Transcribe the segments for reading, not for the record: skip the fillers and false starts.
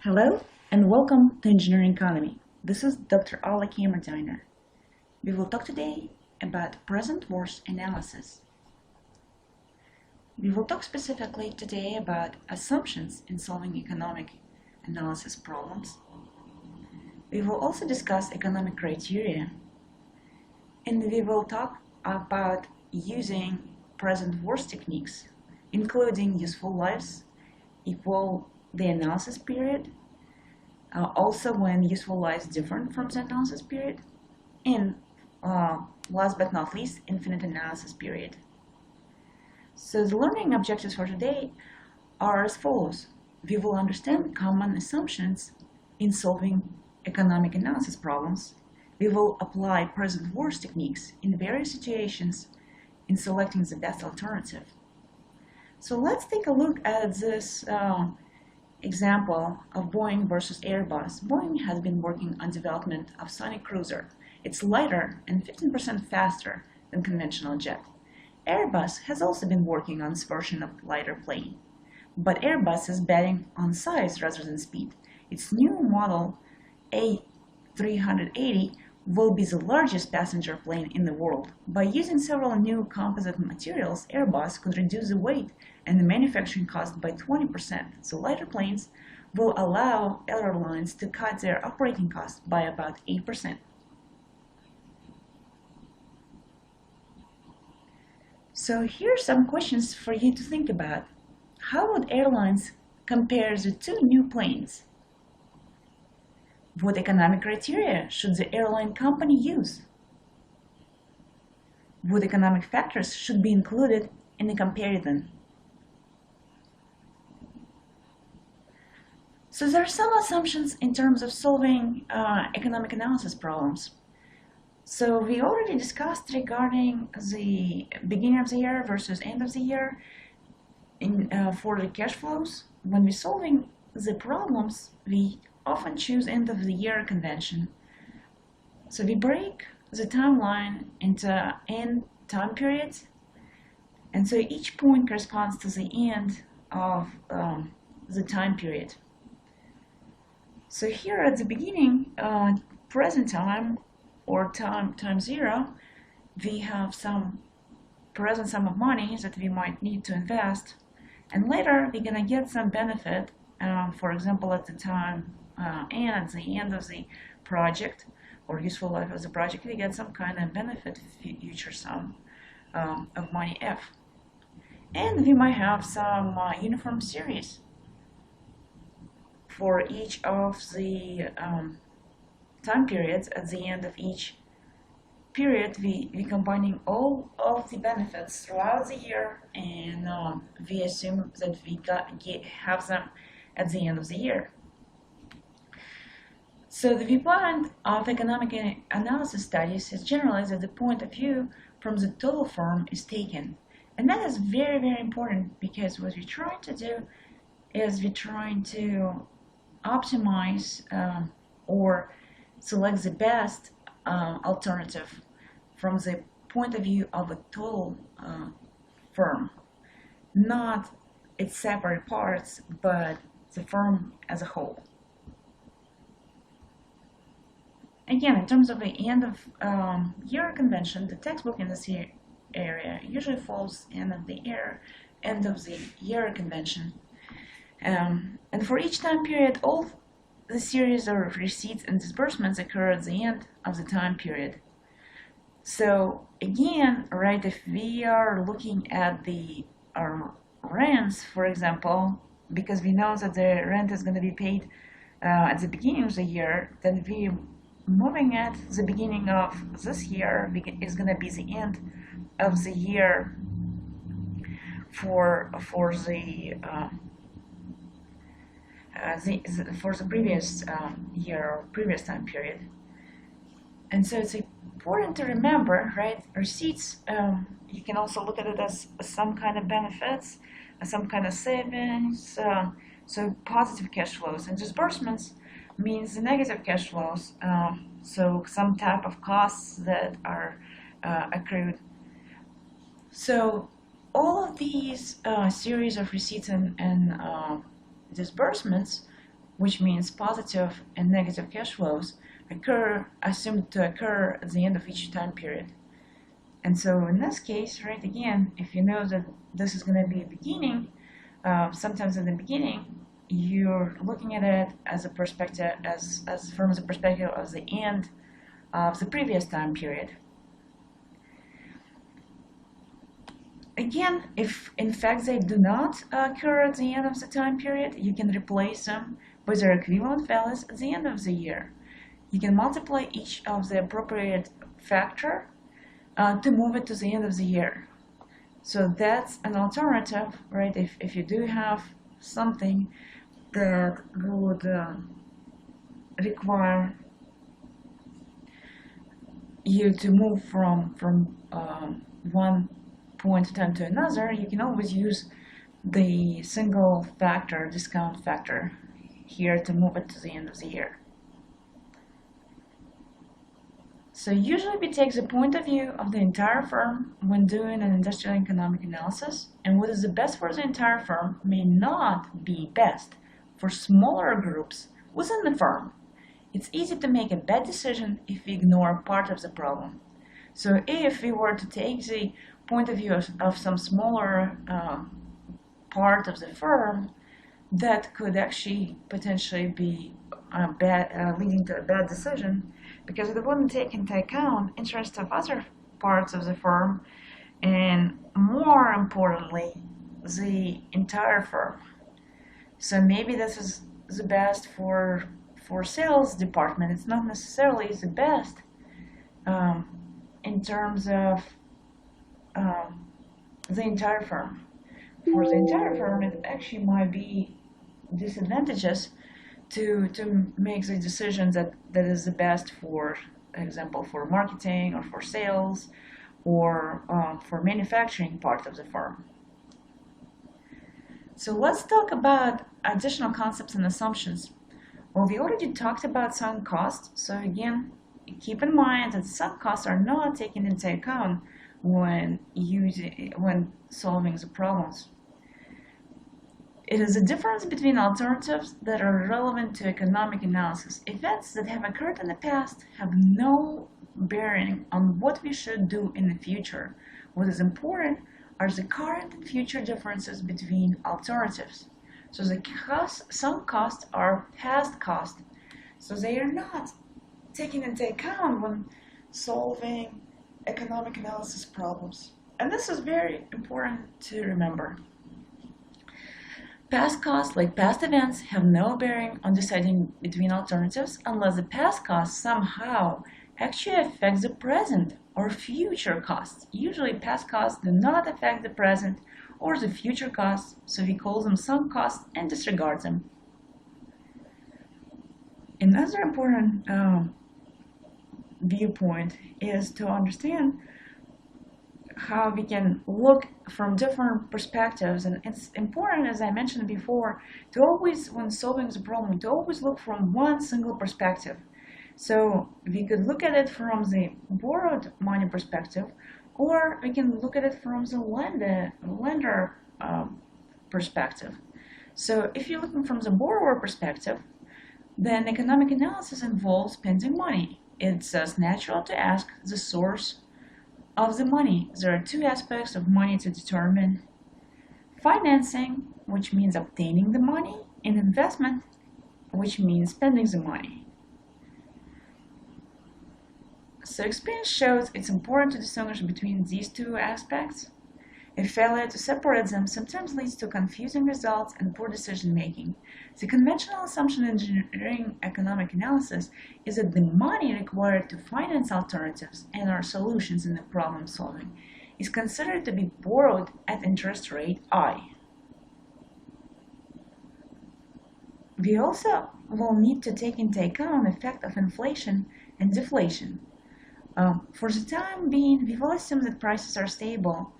Hello and welcome to Engineering Economy. This is Dr. Ala Kamerdiner. We will talk today about present worst analysis. We will talk specifically today about assumptions in solving economic analysis problems. We will also discuss economic criteria, and we will talk about using present worst techniques, including useful lives, equal the analysis period, also when useful lives different from the analysis period, and last but not least, infinite analysis period. So the learning objectives for today are as follows. We will understand common assumptions in solving economic analysis problems. We will apply present worst techniques in various situations in selecting the best alternative. So let's take a look at this example of Boeing versus Airbus. Boeing has been working on development of Sonic Cruiser. It's lighter and 15% faster than conventional jet. Airbus has also been working on this version of lighter plane. But Airbus is betting on size rather than speed. Its new model A380 will be the largest passenger plane in the world. By using several new composite materials, Airbus could reduce the weight and the manufacturing cost by 20%. So lighter planes will allow airlines to cut their operating costs by about 8%. So here are some questions for you to think about. How would airlines compare the two new planes? What economic criteria should the airline company use? What economic factors should be included in the comparison? So there are some assumptions in terms of solving economic analysis problems. So we already discussed regarding the beginning of the year versus end of the year for the cash flows. When we're solving the problems, we often choose end of the year convention. So we break the timeline into n time periods, and so each point corresponds to the end of the time period. So here at the beginning, present time or time zero, we have some present sum of money that we might need to invest, and later we're gonna get some benefit. For example, at the time and at the end of the project or useful life of the project, we get some kind of benefit, future sum of money F. And we might have some uniform series for each of the time periods. At the end of each period, we combining all of the benefits throughout the year, and we assume that we have them at the end of the year. So the viewpoint of economic analysis studies is generally that the point of view from the total firm is taken. And that is very, very important, because what we're trying to do is we're trying to optimize or select the best alternative from the point of view of a total firm, not its separate parts, but the firm as a whole. Again, in terms of the end of year convention, the textbook in this area usually falls end of the year convention. And for each time period, all the series of receipts and disbursements occur at the end of the time period. So again, right, if we are looking at the rents, for example, because we know that the rent is going to be paid at the beginning of the year, then we moving at the beginning of this year is going to be the end of the year for the previous year or previous time period. And so it's important to remember, right, receipts, you can also look at it as some kind of benefits, some kind of savings, so positive cash flows. And disbursements means the negative cash flows, so some type of costs that are accrued. So all of these series of receipts and disbursements which means positive and negative cash flows, assumed to occur at the end of each time period. And so in this case, right, again, if you know that this is going to be a beginning, sometimes in the beginning, you're looking at it as a perspective, as from the perspective of the end of the previous time period. Again, if in fact they do not occur at the end of the time period, you can replace them with their equivalent values at the end of the year. You can multiply each of the appropriate factor to move it to the end of the year. So that's an alternative, right? If you do have something that would require you to move from one point in time to another, you can always use the single factor, discount factor here to move it to the end of the year. So usually we take the point of view of the entire firm when doing an industrial economic analysis, and what is the best for the entire firm may not be best for smaller groups within the firm. It's easy to make a bad decision if we ignore part of the problem. So if we were to take the point of view of some smaller part of the firm, that could actually potentially be leading to a bad decision, because it wouldn't take into account interests of other parts of the firm, and more importantly, the entire firm. So maybe this is the best for sales department. It's not necessarily the best in terms of the entire firm. For the entire firm, it actually might be disadvantageous to make the decision that is the best, for example, for marketing or for sales or for manufacturing part of the firm. So let's talk about additional concepts and assumptions. Well, we already talked about sunk costs. So again, keep in mind that sunk costs are not taken into account when solving the problems. It is a difference between alternatives that are relevant to economic analysis. Events that have occurred in the past have no bearing on what we should do in the future. What is important are the current and future differences between alternatives. So the sunk costs are past costs, so they are not taken into account when solving economic analysis problems. And this is very important to remember. Past costs, like past events, have no bearing on deciding between alternatives unless the past costs somehow actually affect the present or future costs. Usually past costs do not affect the present or the future costs, so we call them sunk costs and disregard them. Another important viewpoint is to understand how we can look from different perspectives, and it's important, as I mentioned before, to always, when solving the problem, to always look from one single perspective. So we could look at it from the borrowed money perspective, or we can look at it from the lender perspective. So if you're looking from the borrower perspective, then economic analysis involves spending money. It's as natural to ask the source of the money. There are two aspects of money to determine: financing, which means obtaining the money, and investment, which means spending the money. So experience shows it's important to distinguish between these two aspects. A failure to separate them sometimes leads to confusing results and poor decision making. The conventional assumption in engineering economic analysis is that the money required to finance alternatives and our solutions in the problem solving is considered to be borrowed at interest rate I. We also will need to take into account the effect of inflation and deflation. For the time being, we will assume that prices are stable,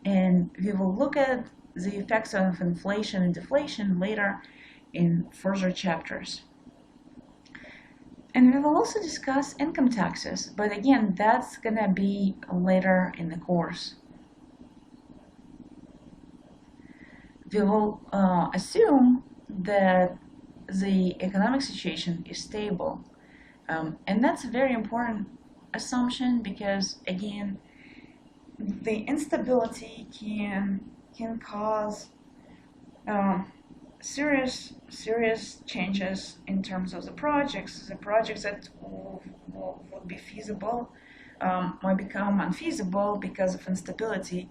and we will look at the effects of inflation and deflation later in further chapters. And we will also discuss income taxes, but again, that's gonna be later in the course. We will assume that the economic situation is stable. And that's a very important assumption because, again, the instability can cause serious changes in terms of the projects. The projects that will be feasible might become unfeasible because of instability.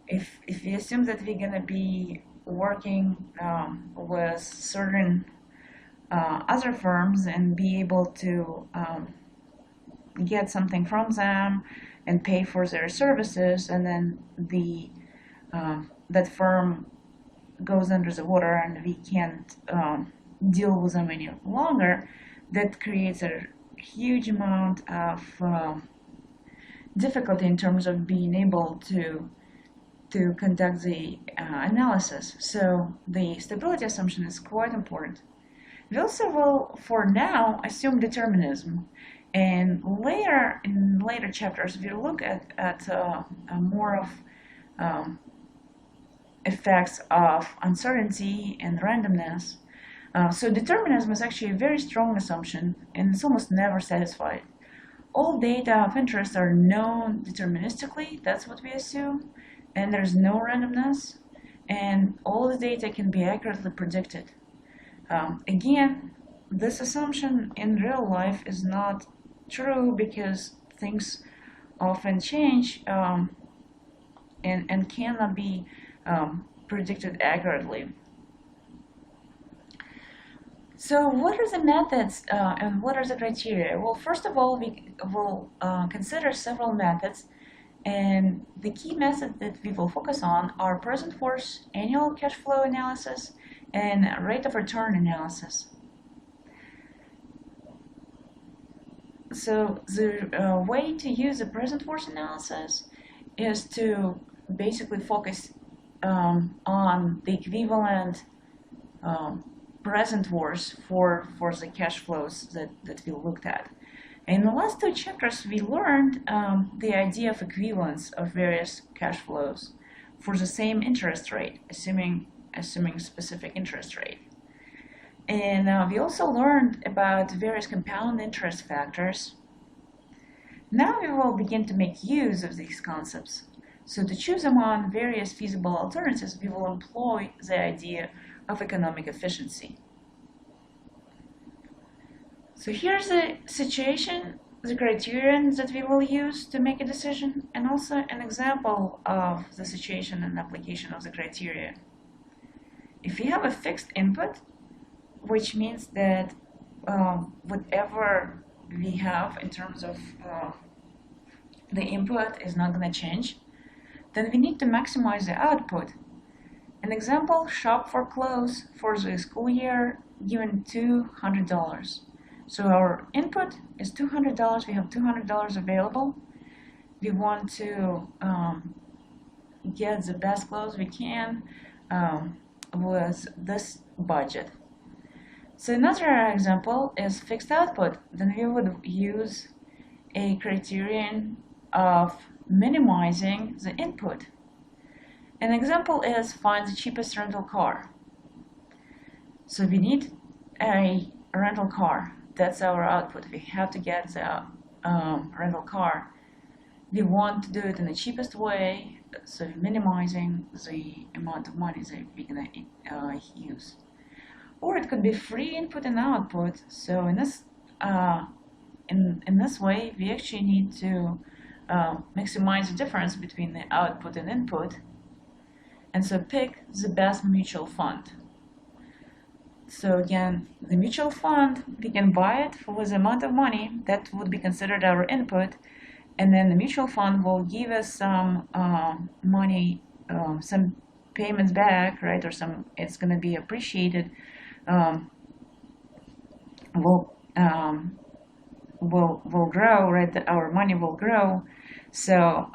If we assume that we're going to be working with certain other firms and be able to get something from them and pay for their services, and then that firm goes under the water and we can't deal with them any longer, that creates a huge amount of difficulty in terms of being able to conduct the analysis. So the stability assumption is quite important. We also will, for now, assume determinism. And later, in later chapters, we'll look at more of effects of uncertainty and randomness. So determinism is actually a very strong assumption, and it's almost never satisfied. All data of interest are known deterministically, that's what we assume, and there's no randomness, and all the data can be accurately predicted. Again, this assumption in real life is not true because things often change and cannot be predicted accurately. So what are the methods and what are the criteria? Well, first of all, we will consider several methods, and the key methods that we will focus on are present force, annual cash flow analysis, and rate of return analysis. So the way to use the present force analysis is to basically focus on the equivalent present force for the cash flows that we looked at. In the last two chapters, we learned the idea of equivalence of various cash flows for the same interest rate, assuming specific interest rate. And we also learned about various compound interest factors. Now we will begin to make use of these concepts. So to choose among various feasible alternatives, we will employ the idea of economic efficiency. So here's the situation, the criterion that we will use to make a decision, and also an example of the situation and application of the criteria. If we have a fixed input, which means that whatever we have in terms of the input is not going to change, then we need to maximize the output. An example, shop for clothes for the school year given $200. So our input is $200, we have $200 available. We want to get the best clothes we can with this budget. So another example is fixed output. Then we would use a criterion of minimizing the input. An example is find the cheapest rental car. So we need a rental car. That's our output. We have to get the rental car. We want to do it in the cheapest way, so minimizing the amount of money that we're going to use. Or it could be free input and output. So in this way, we actually need to maximize the difference between the output and input, and so pick the best mutual fund. So again, the mutual fund, we can buy it for the amount of money that would be considered our input, and then the mutual fund will give us some money, some payments back, right? Or it's going to be appreciated. Will grow, right? Our money will grow, so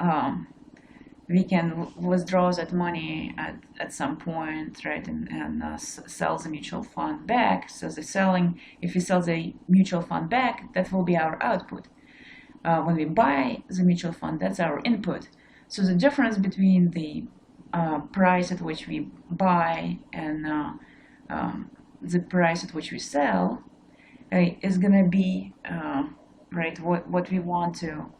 we can withdraw that money at some point, right, and sell the mutual fund back. So if we sell the mutual fund back, that will be our output. When we buy the mutual fund, that's our input. So the difference between the price at which we buy and the price at which we sell is going to be right what we want to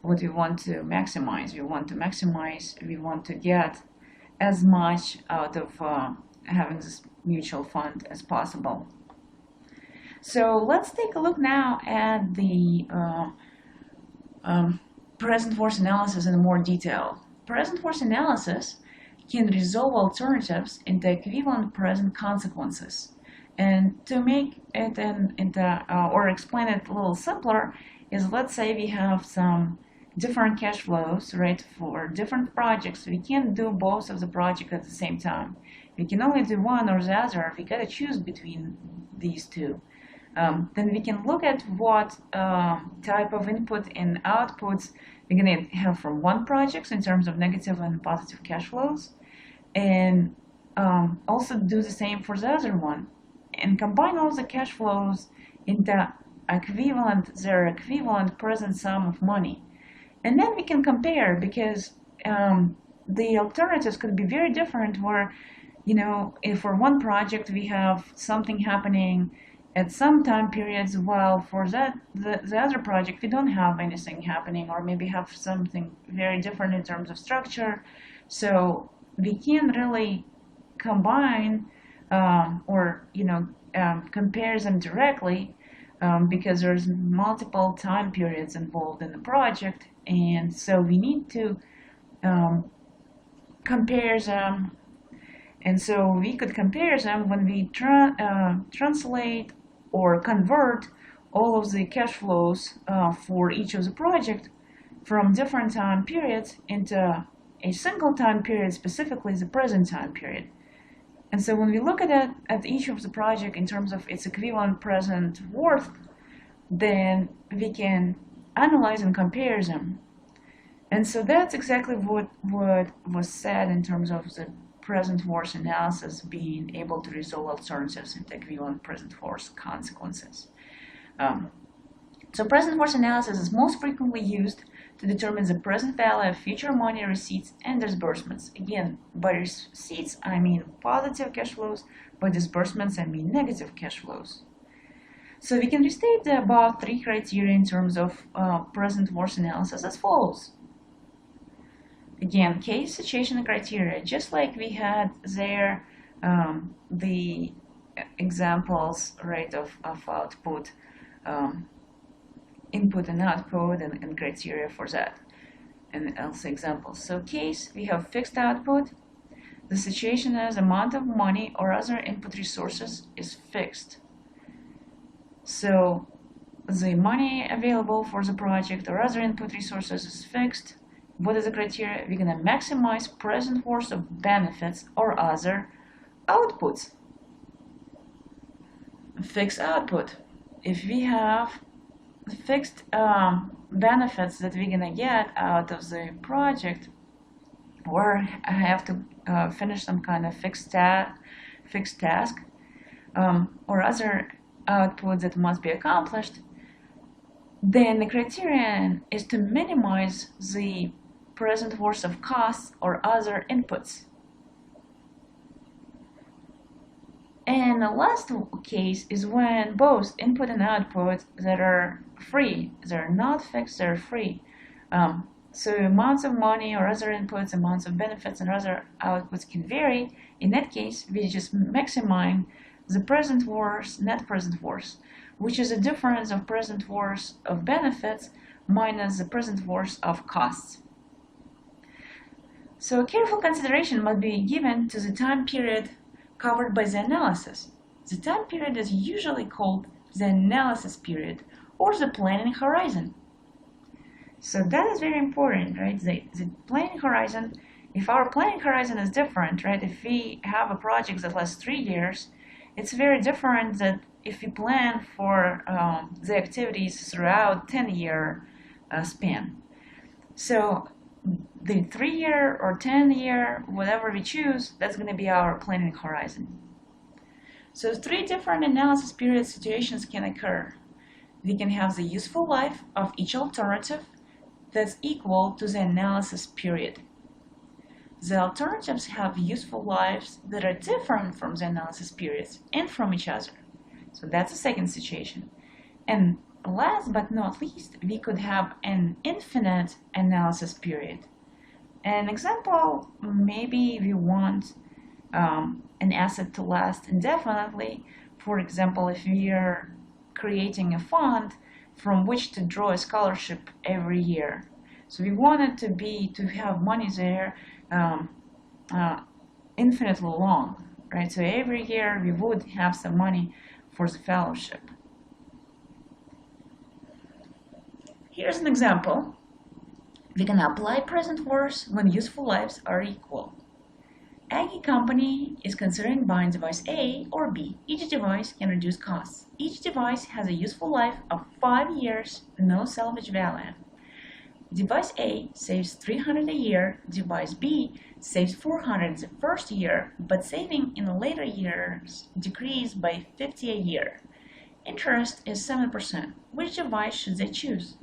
maximize. We want to get as much out of having this mutual fund as possible. So let's take a look now at the present force analysis in more detail. Present force analysis can resolve alternatives into equivalent present consequences. And to make it or explain it a little simpler is, let's say we have some different cash flows, right, for different projects. We can't do both of the project at the same time. We can only do one or the other. We gotta choose between these two. Then we can look at what type of input and outputs we're going to have for one project in terms of negative and positive cash flows, and also do the same for the other one, and combine all the cash flows into their equivalent present sum of money. And then we can compare, because the alternatives could be very different, where, if for one project we have something happening at some time periods, while for the other project we don't have anything happening, or maybe have something very different in terms of structure. So we can't really combine or compare them directly, because there's multiple time periods involved in the project, and so we need to compare them. And so we could compare them when we translate or convert all of the cash flows for each of the project from different time periods into a single time period, specifically the present time period. And so when we look at each of the project in terms of its equivalent present worth, then we can analyze and compare them. And so that's exactly what was said in terms of the present force analysis being able to resolve alternatives into equivalent present force consequences. So present force analysis is most frequently used to determine the present value of future money receipts and disbursements. Again, by receipts I mean positive cash flows, by disbursements I mean negative cash flows. So we can restate the above three criteria in terms of present force analysis as follows. Again, case, situation, and criteria, just like we had there the examples, right, of output, input and output, and criteria for that, and also examples. So case, we have fixed output. The situation is amount of money or other input resources is fixed. So the money available for the project or other input resources is fixed. What is the criteria? We're going to maximize present force of benefits or other outputs. Fixed output. If we have fixed benefits that we're going to get out of the project, or I have to finish some kind of fixed task, or other outputs that must be accomplished, then the criterion is to minimize the present force of costs or other inputs. And the last case is when both input and output that are free, they're not fixed, they're free. So amounts of money or other inputs, amounts of benefits and other outputs can vary. In that case, we just maximize the present force, net present force, which is a difference of present force of benefits minus the present force of costs. So careful consideration must be given to the time period covered by the analysis. The time period is usually called the analysis period or the planning horizon. So that is very important, right? The planning horizon, if our planning horizon is different, right? If we have a project that lasts 3 years, it's very different than if we plan for the activities throughout 10-year span. So the 3-year or 10-year, whatever we choose, that's going to be our planning horizon. So 3 different analysis period situations can occur. We can have the useful life of each alternative that's equal to the analysis period. The alternatives have useful lives that are different from the analysis periods and from each other. So that's the second situation. And last but not least, we could have an infinite analysis period. An example, maybe we want an asset to last indefinitely. For example, if we are creating a fund from which to draw a scholarship every year. So we want it to have money there um, infinitely long, right? So every year we would have some money for the fellowship. Here's an example. We can apply present words when useful lives are equal. Aggie Company is considering buying device A or B. Each device can reduce costs. Each device has a useful life of 5 years, no salvage value. Device A saves $300 a year, device B saves $400 the first year, but saving in later years decrease by $50 a year. Interest is 7%. Which device should they choose?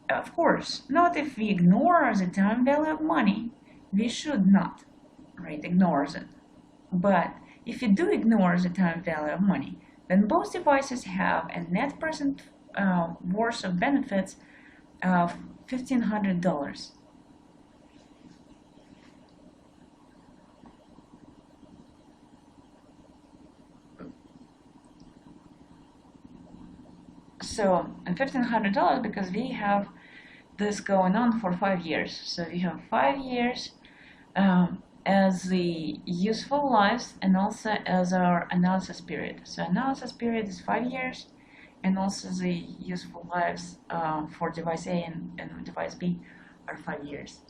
Of course, not if we ignore the time value of money. We should not, right, ignore it. But if you do ignore the time value of money, then both devices have a net present worth of benefits of $1,500. So, and $1,500 because we have this going on for 5 years. So we have 5 years as the useful lives and also as our analysis period. So analysis period is 5 years, and also the useful lives for device A and device B are 5 years.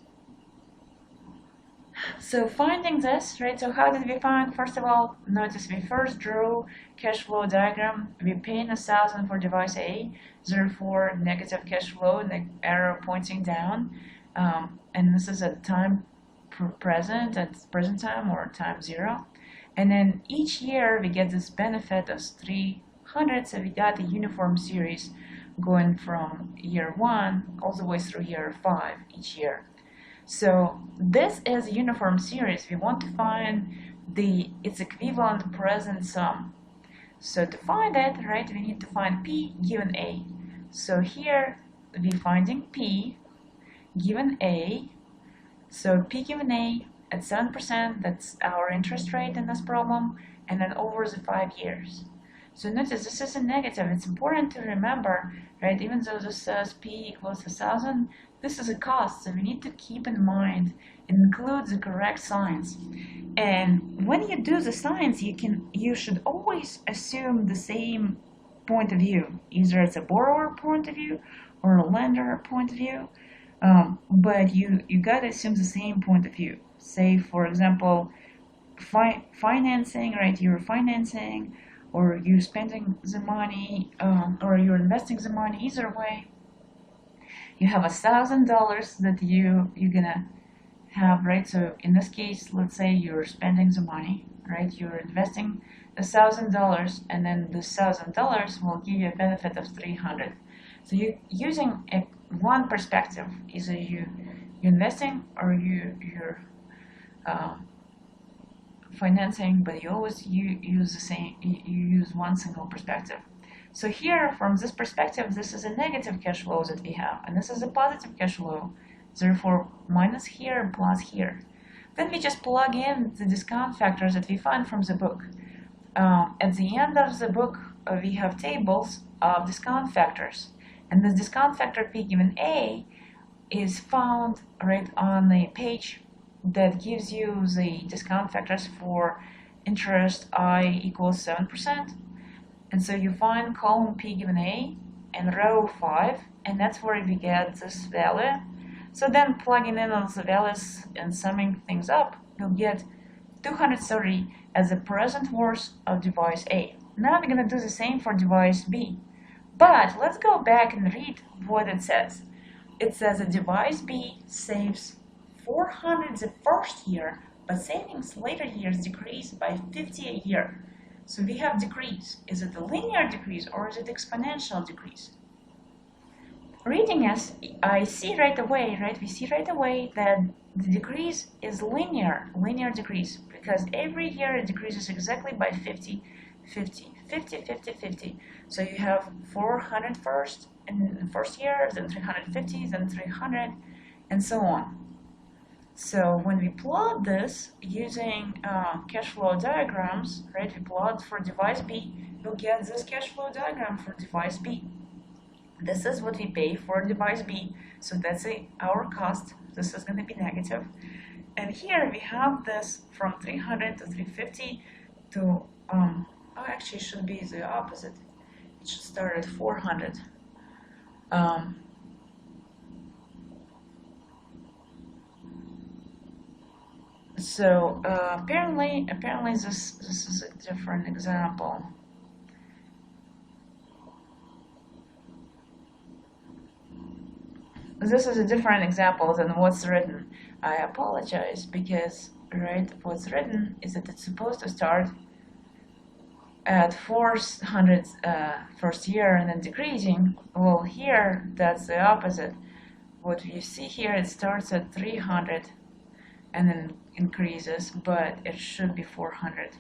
So finding this, right, so how did we find? First of all, notice we first drew cash flow diagram. We paying 1,000 for device A, therefore negative cash flow and the arrow pointing down. And this is at time present, at present time or time 0. And then each year we get this benefit of 300, so we got a uniform series going from year 1 all the way through year 5 each year. So this is a uniform series. We want to find its equivalent present sum. So to find it, right, we need to find P given A. So here we're finding P given A. So P given A at 7%, that's our interest rate in this problem, and then over the 5 years. So notice this is a negative. It's important to remember, right, even though this says P equals 1,000, this is a cost, so we need to keep in mind and include the correct signs. And when you do the signs, you should always assume the same point of view. Either it's a borrower point of view or a lender point of view, but you gotta assume the same point of view. Say, for example, financing, right? You're financing, or you're spending the money, or you're investing the money. Either way, you have $1,000 that you're gonna have, right? So in this case, let's say you're spending the money, right? You're investing $1,000, and then the $1,000 will give you a benefit of 300. So you're using one perspective. Either you're investing or you're financing, but you always use the same. You use one single perspective. So here, from this perspective, this is a negative cash flow that we have, and this is a positive cash flow. Therefore, minus here and plus here. Then we just plug in the discount factors that we find from the book. At the end of the book, we have tables of discount factors, and this discount factor P given A is found right on the page that gives you the discount factors for interest I equals 7%. And so you find column P given A and row 5, and that's where we get this value. So then plugging in all the values and summing things up, you'll get 230 as the present worth of device A. Now we're going to do the same for device B. But let's go back and read what it says. It says that device B saves 400 the first year, but savings later years decrease by 50 a year. So we have decrease. Is it a linear decrease or is it exponential decrease? Reading as I see right away, right? We see right away that the decrease is linear decrease, because every year it decreases exactly by 50, 50, 50, 50, 50. So you have 400 first in the first year, then 350, then 300, and so on. So when we plot this using cash flow diagrams, right, we plot for device B, we'll get this cash flow diagram for device B. This is what we pay for device B, so that's our cost. This is going to be negative. And here we have this from 300 to 350 to, actually it should be the opposite. It should start at 400. So apparently this is a different example. This is a different example than what's written. I apologize, because what's written is that it's supposed to start at 400 first year and then decreasing. Well, here that's the opposite. What you see here, it starts at 300 and then increases, but it should be 400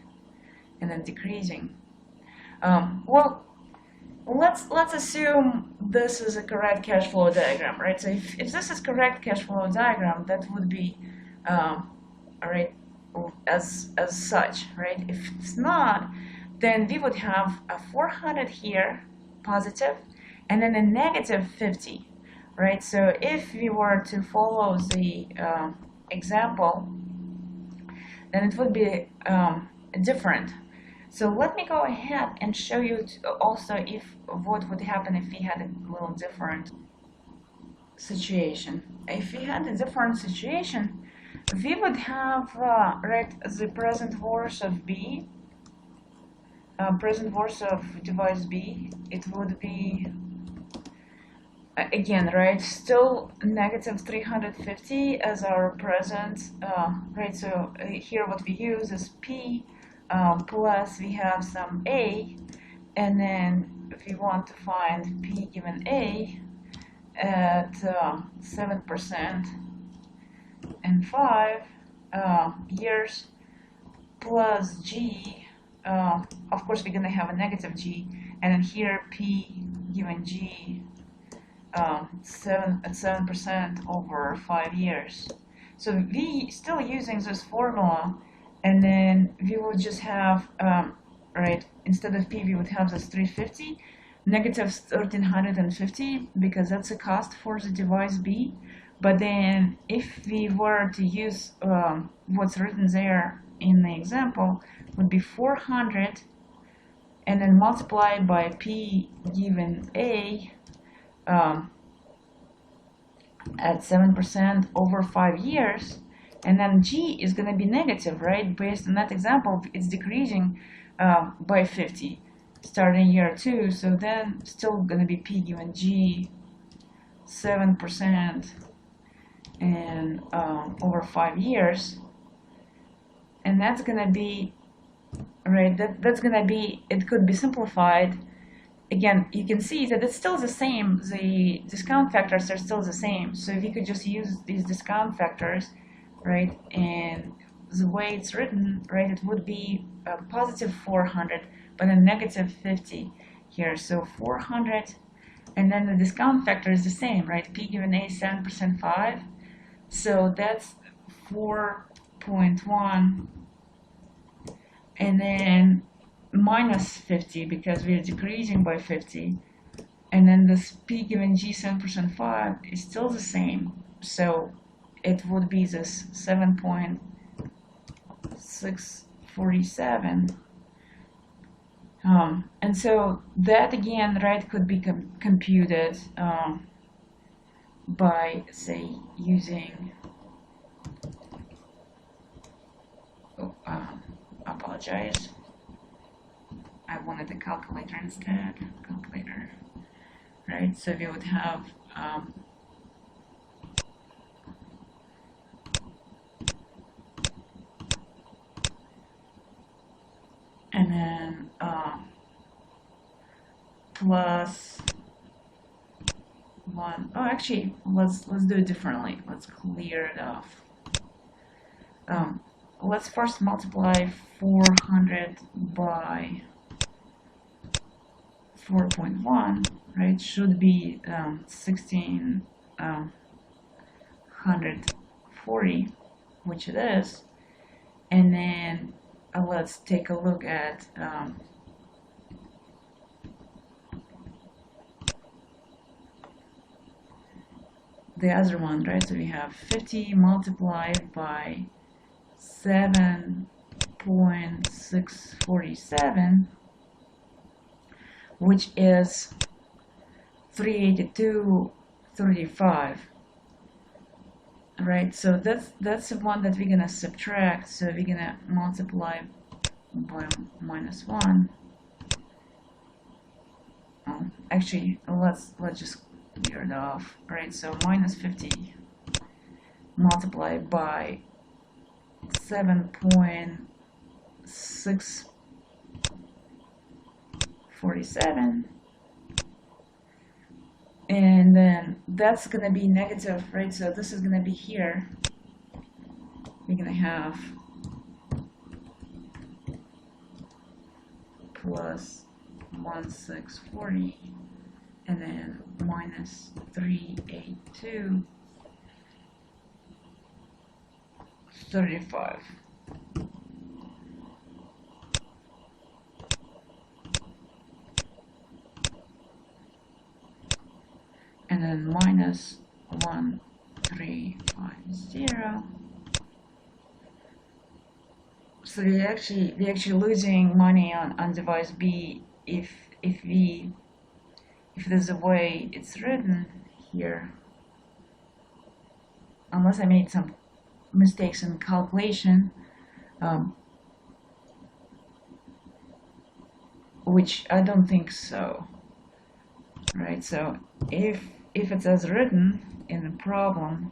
and then decreasing. Well, let's assume this is a correct cash flow diagram, right? So if this is correct cash flow diagram, that would be right, as such, right? If it's not, then we would have a 400 here, positive, and then a negative 50, right? So if we were to follow the example, then it would be different. So let me go ahead and show you also what would happen if we had a little different situation. If we had a different situation, we would have the present worth of B, present worth of device B. It would be again, right, still negative 350 as our present, right? So here what we use is P. Plus we have some A, and then if we want to find P given A at 7% and 5 years, plus G, of course we're going to have a negative G, and then here P given G at 7% over 5 years. So we still using this formula, and then we will just have, right, instead of P, we would have this 350, negative 1350, because that's a cost for the device B. But then if we were to use what's written there in the example, would be 400, and then multiply by P given A at 7% over 5 years. And then G is going to be negative, right? Based on that example, it's decreasing by 50 starting year 2. So then still going to be P given G 7% and over 5 years. And that's going to be, right, that's going to be, it could be simplified. Again, you can see that it's still the same. The discount factors are still the same. So we could just use these discount factors, right, and the way it's written, right, it would be a positive 400 but a negative 50 here. So 400, and then the discount factor is the same, right? P given A 7% 5, so that's 4.1, and then minus 50 because we're decreasing by 50, and then this P given G 7% 5 is still the same. So it would be this 7.647, and so that again, right, could be computed by, say, using, apologize, I wanted a calculator instead, calculator, right? So we would have and then plus 1. Oh, actually, let's do it differently. Let's clear it off. Let's first multiply 400 by 4.1, right? Should be 1640, which it is. And then let's take a look at the other one, right? So we have 50 multiplied by 7.647, which is 382.35, right? So that's the one that we're gonna subtract. So we're gonna multiply by -1. Actually, let's just clear it off, right? So minus 50 multiplied by 7.647, and then that's gonna be negative, right? So this is gonna be here. We're gonna have plus 1640 and then minus 382.35. And then minus 1350. So we're actually losing money on device B if there's a way it's written here, unless I made some mistakes in calculation, which I don't think so, right? So if it's as written in the problem,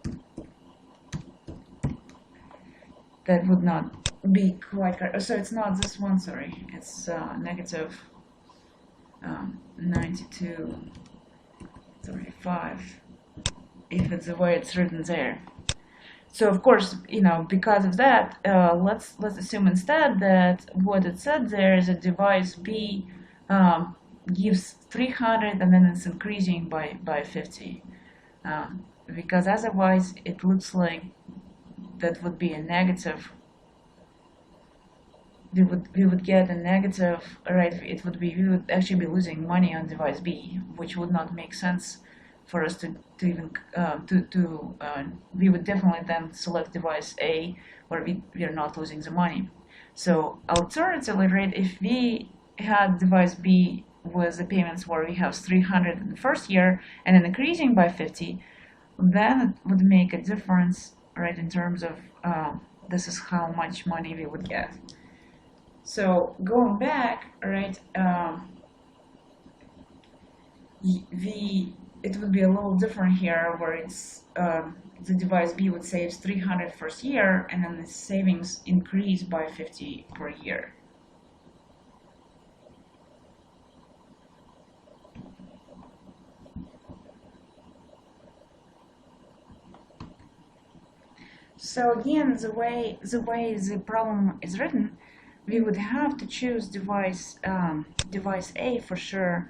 that would not be quite correct. So it's not this one, sorry, it's negative 92.35 if it's the way it's written there. So of course, because of that, let's assume instead that what it said there is a device B gives 300 and then it's increasing by 50, because otherwise it looks like that would be a negative. We would get a negative, right? We would actually be losing money on device B, which would not make sense for us to even we would definitely then select device A, where we are not losing the money. So alternatively, right, if we had device B with the payments where we have 300 in the first year and then increasing by 50, then it would make a difference, right, in terms of this is how much money we would get. So going back, right, it would be a little different here, where it's the device B would save 300 first year, and then the savings increase by 50 per year. So again, the way the problem is written, we would have to choose device A for sure,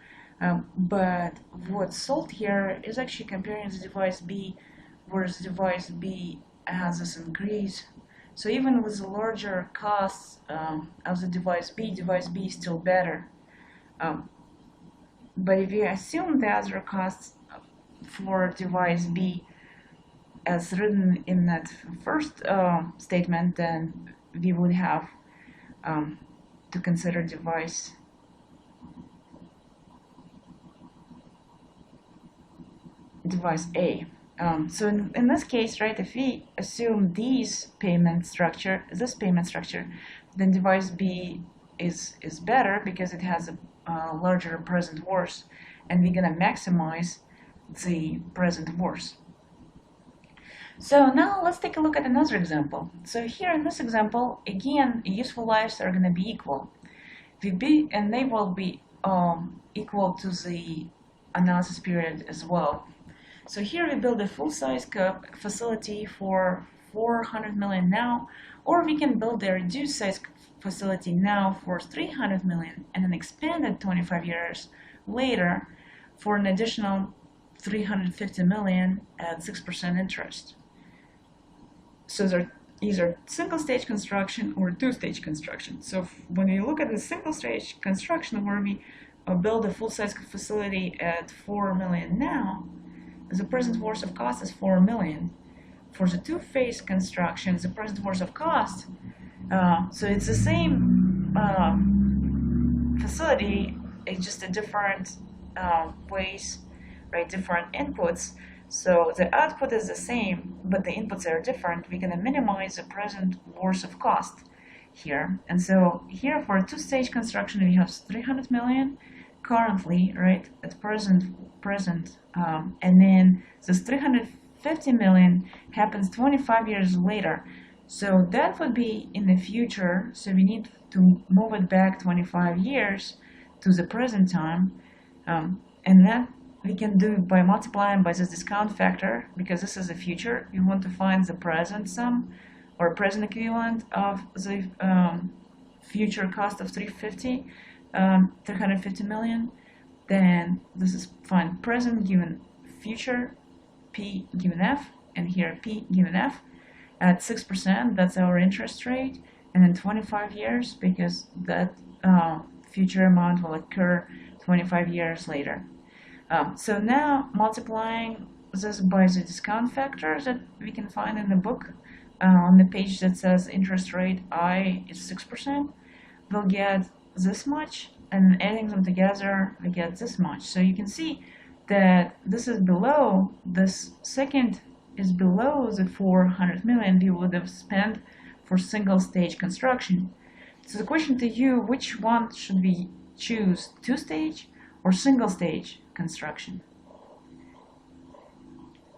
but what's solved here is actually comparing the device B, whereas device B has this increase. So even with the larger costs of the device B is still better. But if you assume the other costs for device B as written in that first statement, then we would have to consider device A. So in this case, right, if we assume this payment structure, then device B is better because it has a larger present worth, and we're gonna maximize the present worth. So now let's take a look at another example. So here in this example, again, useful lives are going to be equal. And they will be equal to the analysis period as well. So here we build a full-size facility for 400 million now, Or we can build a reduced size facility now for 300 million and then expand it 25 years later for an additional 350 million at 6% interest. So they're either single stage construction or two-stage construction. So when you look at the single stage construction where we build a full-size facility at 4 million now, the present worth of cost is 4 million. For the two-phase construction, the present worth of cost, so it's the same facility, it's just a different ways, right? Different inputs. So the output is the same, but the inputs are different. We're going to minimize the present worth of cost here. And so here for a two-stage construction, we have 300 million currently, right, at present, and then this 350 million happens 25 years later. So that would be in the future. So we need to move it back 25 years to the present time, and that we can do by multiplying by this discount factor, because this is the future. You want to find the present sum or present equivalent of the future cost of 350 million. Then this is find present given future, P given F, and here P given F at 6%. That's our interest rate, and in 25 years, because that future amount will occur 25 years later. So now multiplying this by the discount factor that we can find in the book on the page that says interest rate I is 6%, we'll get this much, and adding them together we get this much. So you can see that this is below, this second is below the 400 million we would have spent for single stage construction. So the question to you, which one should we choose, two-stage or single stage construction?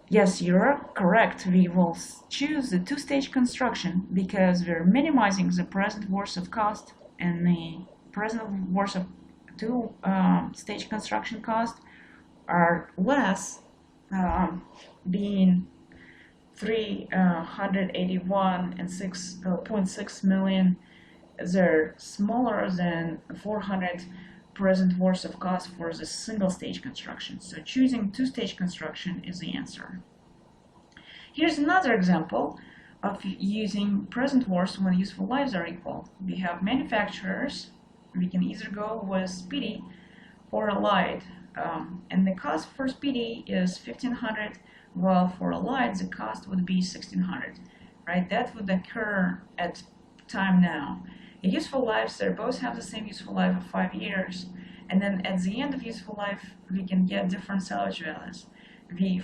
Yes, you're correct. We will choose the two-stage construction because we're minimizing the present worth of cost, and the present worth of two-stage construction cost are less, being 381 and 6.6 million. They're smaller than 400 present worth of cost for the single stage construction. So choosing two-stage construction is the answer. Here's another example of using present worth when useful lives are equal. We have manufacturers. We can either go with Speedy or Allied, and the cost for Speedy is 1,500, while for Allied the cost would be 1,600. Right? That would occur at time now. Useful lives, they both have the same useful life of 5 years, and then at the end of useful life we can get different salvage values.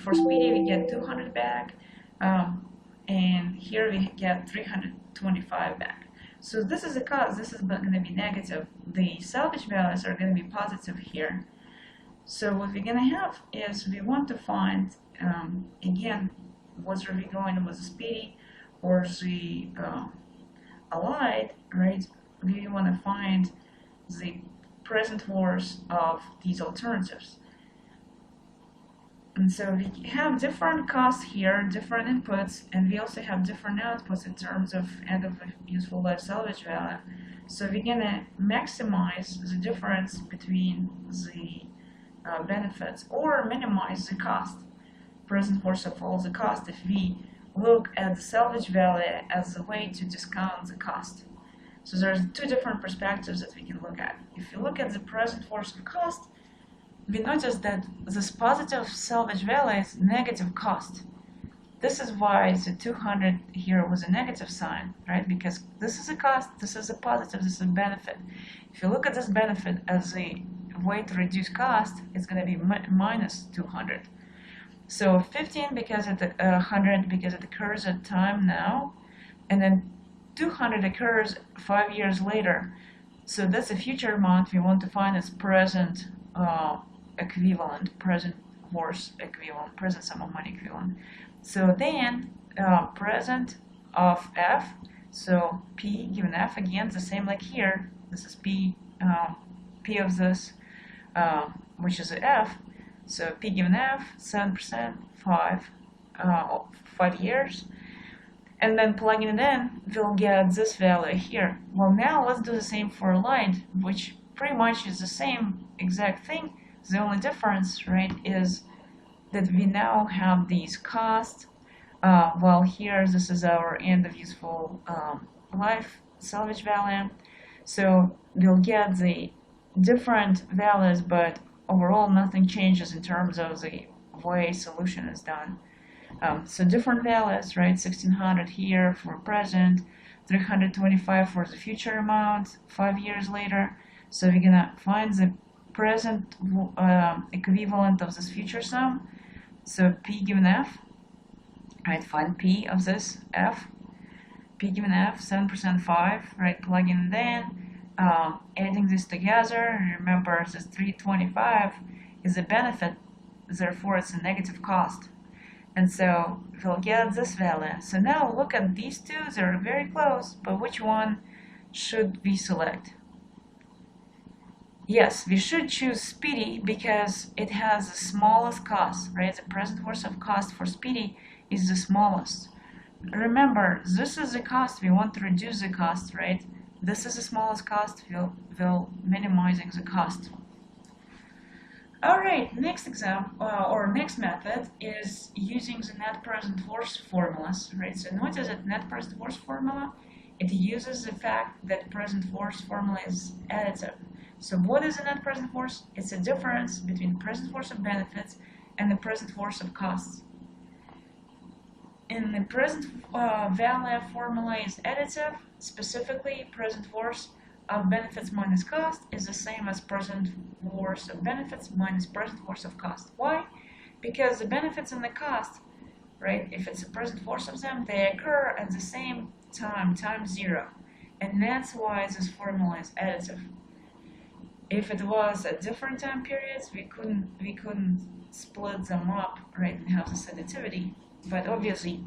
For Speedy we get 200 back, and here we get 325 back. So this is the cost. This is going to be negative. The salvage values are going to be positive here. So what we're going to have is we want to find, again, whether we're going with the Speedy or the Allied, right? We want to find the present worth of these alternatives. And so we have different costs here, different inputs, and we also have different outputs in terms of end of useful life salvage value. So we're going to maximize the difference between the benefits or minimize the cost, present worth of all the cost, if we look at the salvage value as a way to discount the cost. So there's two different perspectives that we can look at. If you look at the present worth of cost, we notice that this positive salvage value is negative cost. This is why the 200 here was a negative sign, right? Because this is a cost, this is a positive, this is a benefit. If you look at this benefit as a way to reduce cost, it's going to be minus 200. So 15 because it 100 because it occurs at time now, and then 200 occurs 5 years later. So that's a future amount we want to find as present equivalent, present worth equivalent, present sum of money equivalent. So then present of F, so P given F, again the same like here. This is P of this, which is F. So P given F, 7%, 5 years. and then plugging it in, we'll get this value here. Well, now let's do the same for light, which pretty much is the same exact thing. The only difference, right, is that we now have these costs. Well, here this is our end of useful life salvage value. So we'll get the different values, but overall nothing changes in terms of the way solution is done. So different values, right? 1600 here for present, 325 for the future amount 5 years later. So we're gonna find the present equivalent of this future sum. So P given F, right? Find P of this F. P given F, 7% 5, right? Plugging it in, adding this together. Remember, this 325 is a benefit, therefore it's a negative cost. And so we'll get this value. So now look at these two, they're very close, but which one should we select? Yes, we should choose Speedy because it has the smallest cost, right? The present worth of cost for Speedy is the smallest. Remember, this is the cost, we want to reduce the cost, right? This is the smallest cost, we'll minimizing the cost. Alright, next example, or next method is using the net present worth formulas, right? So notice that net present worth formula, it uses the fact that present worth formula is additive. So what is the net present worth? It's a difference between present worth of benefits and the present worth of costs. In the present value formula is additive, specifically present worth of benefits minus cost is the same as present worth of benefits minus present worth of cost. Why? Because the benefits and the cost, right, if it's the present worth of them, they occur at the same time, times 0. And that's why this formula is additive. If it was at different time periods, we couldn't split them up, right, and have this additivity. But obviously,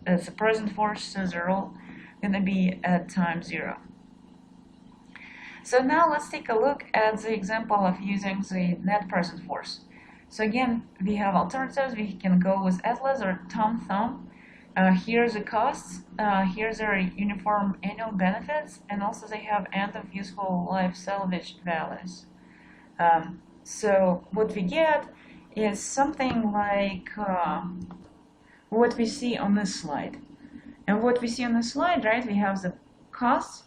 as the present forces are all going to be at time 0. So now let's take a look at the example of using the net present force. So again, we have alternatives. We can go with Atlas or Tom Thumb. Here's the costs. Here's their uniform annual benefits, and also they have end of useful life salvage values. So what we get is something like what we see on this slide. And what we see on this slide, right, we have the costs,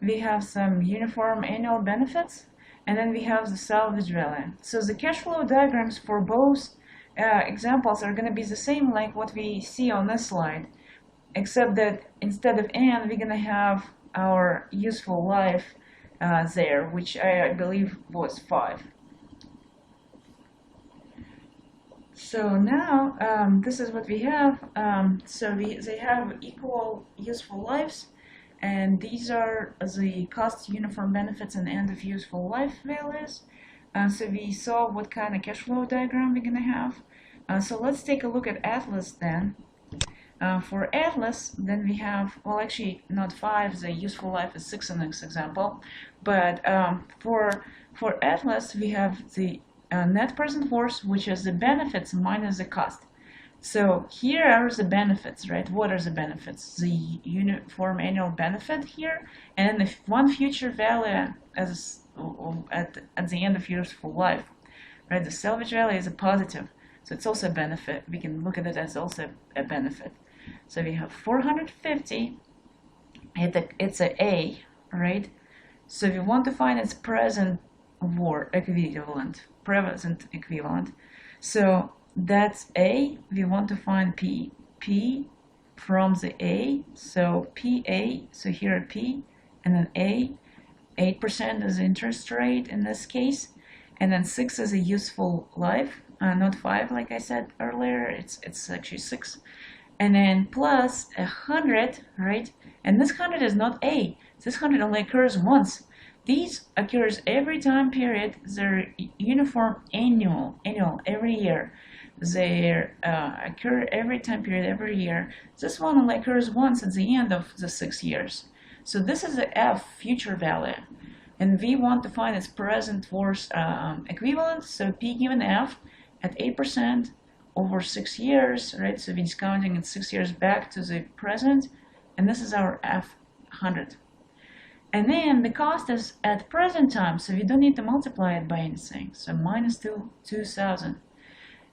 we have some uniform annual benefits, and then we have the salvage value. So the cash flow diagrams for both examples are going to be the same like what we see on this slide, except that instead of n, we're going to have our useful life there, which I believe was 5. So now this is what we have. They have equal useful lives, and these are the cost, uniform benefits, and end of useful life values. So we saw what kind of cash flow diagram we're going to have. So let's take a look at Atlas then. For Atlas, then we have, well, actually not 5, the useful life is 6 in this example, but for Atlas we have the net present worth, which is the benefits minus the cost. So here are the benefits, right? What are the benefits? The uniform annual benefit here, and then the one future value as at the end of useful life, right? The salvage value is a positive, so it's also a benefit. We can look at it as also a benefit. So we have 450. It's a A, right? So we want to find its present equivalent. So that's A. We want to find P. P from the A. So PA. So here P and then A. 8% is the interest rate in this case, and then 6 is a useful life, not 5 like I said earlier. It's actually 6, and then plus 100, right? And this 100 is not A. This 100 only occurs once. These occurs every time period. They're uniform annual every year. They occur every time period every year. This one only occurs once at the end of the 6 years. So this is the F, future value, and we want to find its present worth equivalent. So P given F at 8%, over 6 years, right? So we're discounting it 6 years back to the present, and this is our F100. And then the cost is at present time, so we don't need to multiply it by anything. So minus 2,000.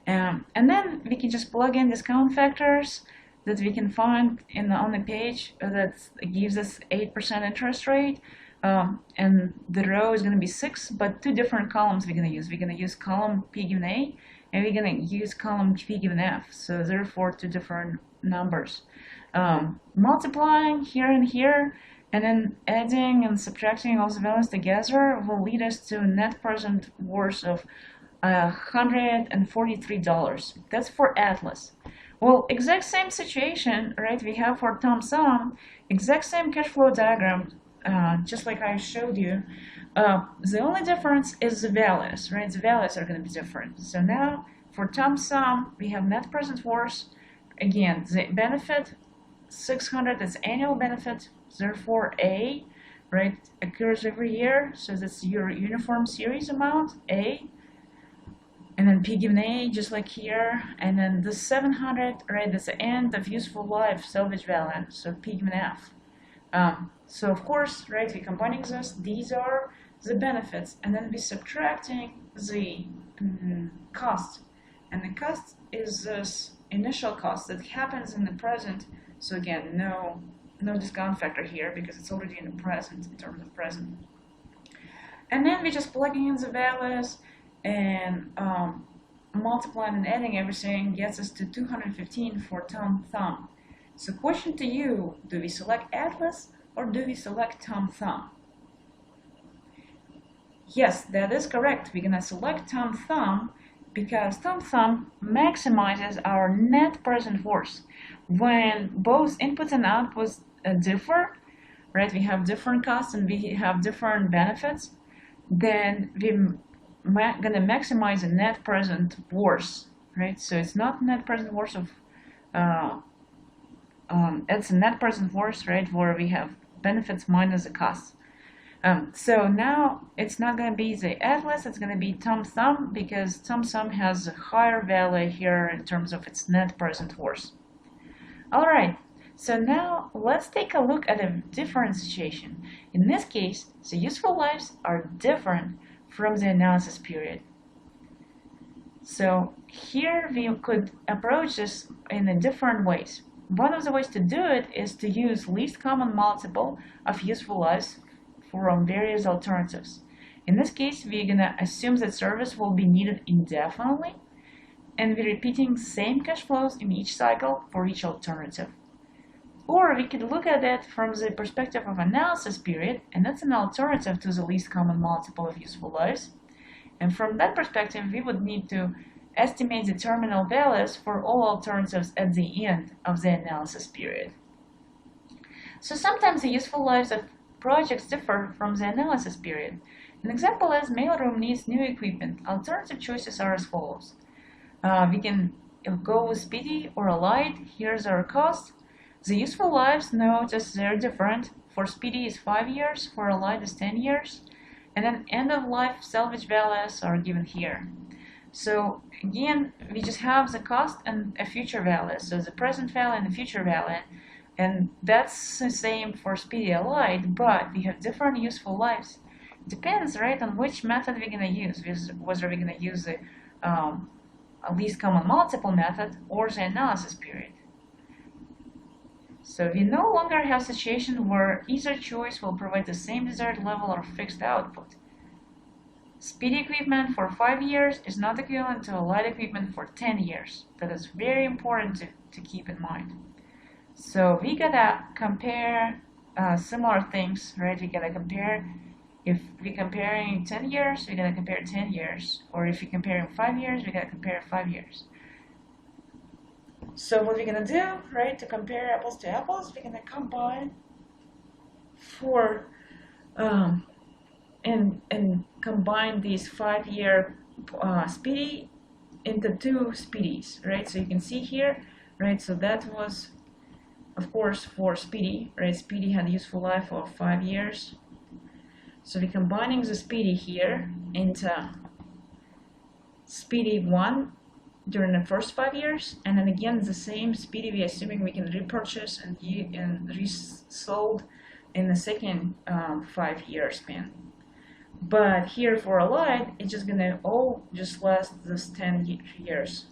And then we can just plug in discount factors that we can find on the page that gives us 8% interest rate. And the row is going to be 6, but two different columns we're going to use. We're going to use column P given A, and we're going to use column P given F. So therefore, two different numbers. Multiplying here and here, and then adding and subtracting all the values together will lead us to a net present worth of $143. That's for Atlas. Well, exact same situation, right? We have for Tom Thumb, exact same cash flow diagram, just like I showed you. The only difference is the values, right? The values are going to be different. So now for Tom Thumb, we have net present worth. Again, the benefit 600 is annual benefit. Therefore, A, right, occurs every year. So that's your uniform series amount, A. And then P given A, just like here. And then the 700, right, that's the end of useful life salvage value. So P given F. So of course, right, we're combining this. These are the benefits. And then we're subtracting the cost. And the cost is this initial cost that happens in the present. So again, no discount factor here because it's already in the present, in terms of present. And then we're just plugging in the values and multiplying and adding everything gets us to 215 for Tom Thumb. So question to you, do we select Atlas or do we select Tom Thumb? Yes, that is correct. We're going to select Tom Thumb because Tom Thumb maximizes our net present worth. When both inputs and outputs differ, right, we have different costs and we have different benefits, then we're going to maximize the net present worth, right? So it's not net present worth of, it's a net present worth, right, where we have benefits minus the costs. So now it's not going to be the Atlas, it's going to be Tom Thumb because Tom Thumb has a higher value here in terms of its net present worth. Alright, so now let's take a look at a different situation. In this case, the useful lives are different from the analysis period. So here we could approach this in a different ways. One of the ways to do it is to use least common multiple of useful lives from various alternatives. In this case, we're going to assume that service will be needed indefinitely, and we're repeating same cash flows in each cycle for each alternative. Or we could look at it from the perspective of analysis period, and that's an alternative to the least common multiple of useful lives. And from that perspective, we would need to estimate the terminal values for all alternatives at the end of the analysis period. So sometimes the useful lives of projects differ from the analysis period. An example is mailroom needs new equipment. Alternative choices are as follows. We can go with Speedy or Allied. Here's our cost. The useful lives, notice they're different. For Speedy is 5 years, for Allied is 10 years. And then end of life salvage values are given here. So again, we just have the cost and a future value. So the present value and the future value. And that's the same for Speedy Allied, but we have different useful lives. Depends, right, on which method we're going to use, whether we're going to use the least common multiple method or the analysis period. So we no longer have a situation where either choice will provide the same desired level or fixed output. Speedy equipment for 5 years is not equivalent to Allied equipment for 10 years. That is very important to keep in mind. So we gotta compare similar things, right? We gotta compare, if we're comparing 10 years, we gotta compare 10 years. Or if you're comparing 5 years, we gotta compare 5 years. So what we're gonna do, right, to compare apples to apples, we're gonna combine for and combine these 5-year Speedy into 2 Speedies, right? So you can see here, right? So that was, of course, for Speedy, right? Speedy had a useful life of 5 years. So we're combining the Speedy here into Speedy 1 during the first 5 years, and then again the same Speedy we assuming we can repurchase and resold in the second 5-year span. But here for a light, it's just gonna all just last this 10 years.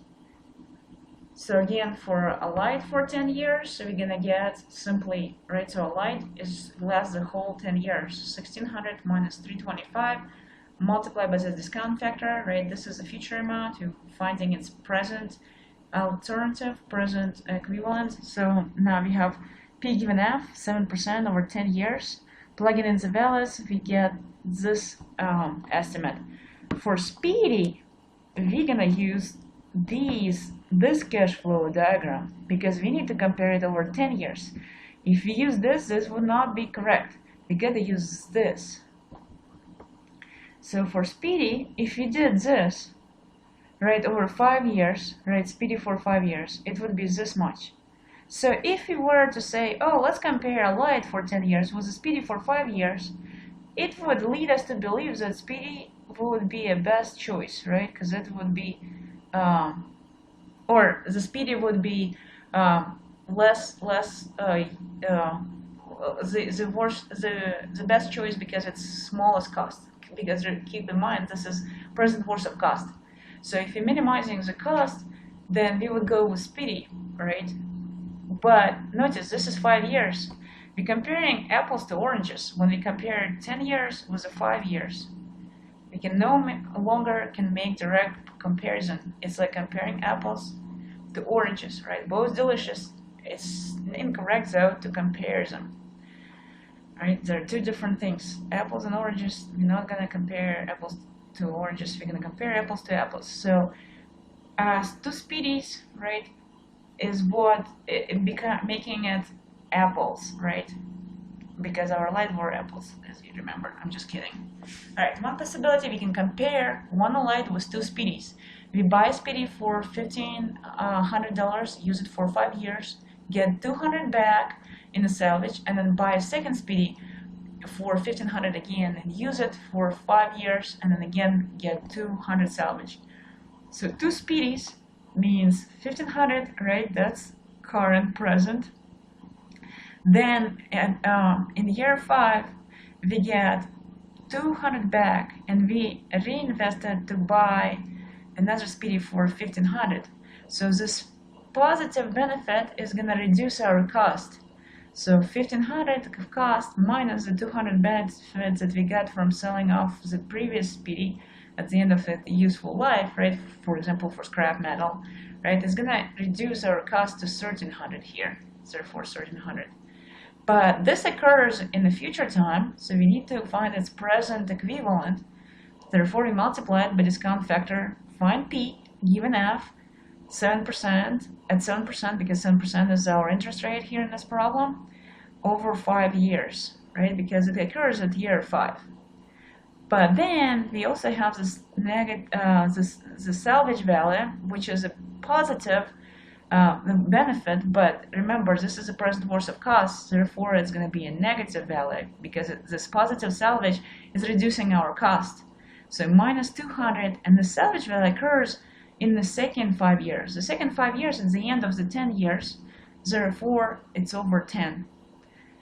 So again, for a light for 10 years, so we're gonna get simply, right, so a light is lasts the whole 10 years. 1600 minus 325 multiplied by the discount factor, right? This is a future amount. You're finding its present alternative, present equivalent. So now we have P given F, 7% over 10 years. Plugging in the values, we get this estimate. For Speedy, we're gonna use this cash flow diagram because we need to compare it over 10 years. If we use this would not be correct. We gotta use this. So for Speedy, if we did this, right, over 5 years, right, Speedy for 5 years, it would be this much. So if we were to say, oh, let's compare a light for 10 years with a Speedy for 5 years, it would lead us to believe that Speedy would be a best choice, right? Because it would be, or the Speedy would be the best choice because it's smallest cost. Because keep in mind, this is present worst of cost. So if you're minimizing the cost, then we would go with Speedy, right? But notice, this is 5 years. We're comparing apples to oranges when we compare 10 years with the 5 years. We can no longer can make direct comparison. It's like comparing apples to oranges, right? Both delicious. It's incorrect, though, to compare them. Right, there are two different things. Apples and oranges, we're not going to compare apples to oranges. We're going to compare apples to apples. So, two Speedies, right, is what making it apples, right? Because our light were apples, as you remember. I'm just kidding. All right, one possibility, we can compare one light with two Speedies. We buy a Speedy for $1,500, use it for 5 years, get $200 back in a salvage, and then buy a second Speedy for $1,500 again and use it for 5 years, and then again get $200 salvage. So two Speedies means $1,500, right? That's current, present. Then in year 5, we get $200 back, and we reinvested to buy another Speedy for $1,500. So this positive benefit is going to reduce our cost. So $1,500 of cost minus the $200 benefits that we got from selling off the previous Speedy at the end of its useful life, right? For example, for scrap metal, right? It's going to reduce our cost to $1,300 here, therefore $1,300. But this occurs in the future time, so we need to find its present equivalent. Therefore, we multiply it by discount factor, find P, given F, 7%, at 7%, because 7% is our interest rate here in this problem, over 5 years, right? Because it occurs at year 5. But then we also have this the salvage value, which is a positive benefit, but remember, this is the present worst of cost, therefore it's going to be a negative value because this positive salvage is reducing our cost. So minus 200, and the salvage value occurs in the second 5 years. The second 5 years is the end of the 10 years, therefore it's over 10.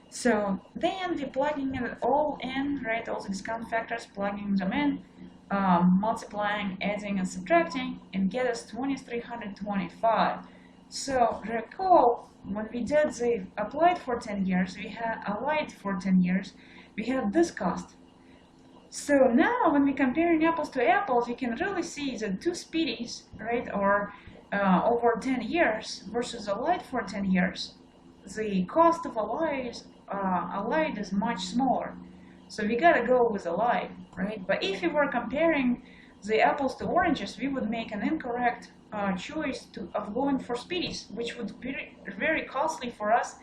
So then we're plugging it all in, right, all the discount factors, plugging them in, multiplying, adding, and subtracting, and get us 2,325. So recall, when we did the applied for 10 years, we had allied for 10 years, we had this cost. So now when we're comparing apples to apples, you can really see the two Speedies, right, or over 10 years versus allied for 10 years. The cost of allied is much smaller. So we gotta go with allied, right? But if we were comparing the apples to oranges, we would make an incorrect choice of going for Speedies, which would be very costly for us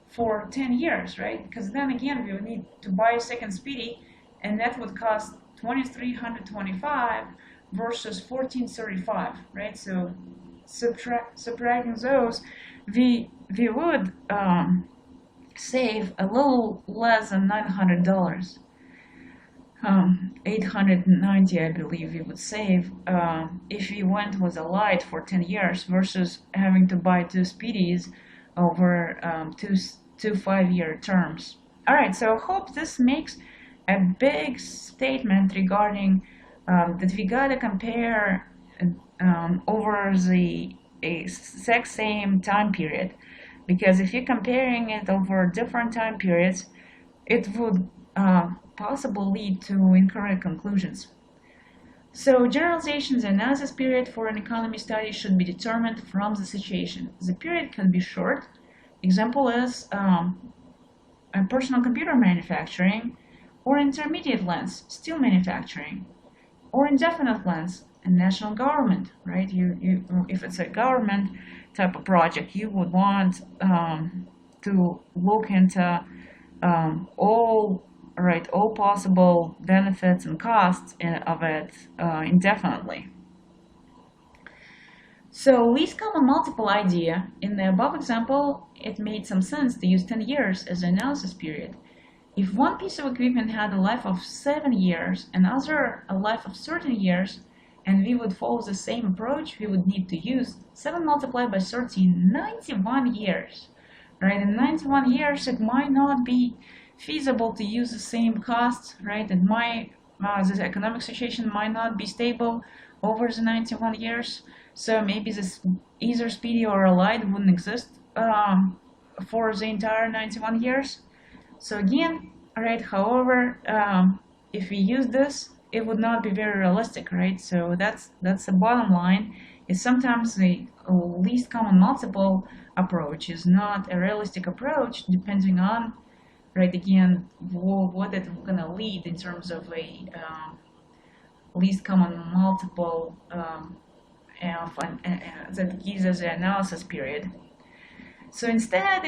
for 10 years, right? Because then again, we would need to buy a second Speedy, and that would cost $2,325 versus $1,435, right? So subtracting those, we would save a little less than $900. 890, I believe, we would save if we went with a light for 10 years versus having to buy two speedies over two 5-year terms. All right, so I hope this makes a big statement regarding that we gotta compare over the exact same time period, because if you're comparing it over different time periods, it would possibly lead to incorrect conclusions. So generalizations and analysis period for an economy study should be determined from the situation. The period can be short. Example is personal computer manufacturing, or intermediate length, steel manufacturing, or indefinite length, and national government, right? If it's a government type of project, you would want to look into all possible benefits and costs of it indefinitely. So least common multiple idea, in the above example, it made some sense to use 10 years as the analysis period. If one piece of equipment had a life of 7 years and other a life of 13 years, and we would follow the same approach, we would need to use 7 multiplied by 13, 91 years. Right, in 91 years, it might not be feasible to use the same cost, right? And the economic situation might not be stable over the 91 years. So maybe this either speedy or a light wouldn't exist for the entire 91 years. So again, right, however, if we use this, it would not be very realistic, right? So that's the bottom line, is sometimes the least common multiple approach is not a realistic approach, depending on, right, again, what it's going to lead in terms of a least common multiple that gives us the analysis period. So instead,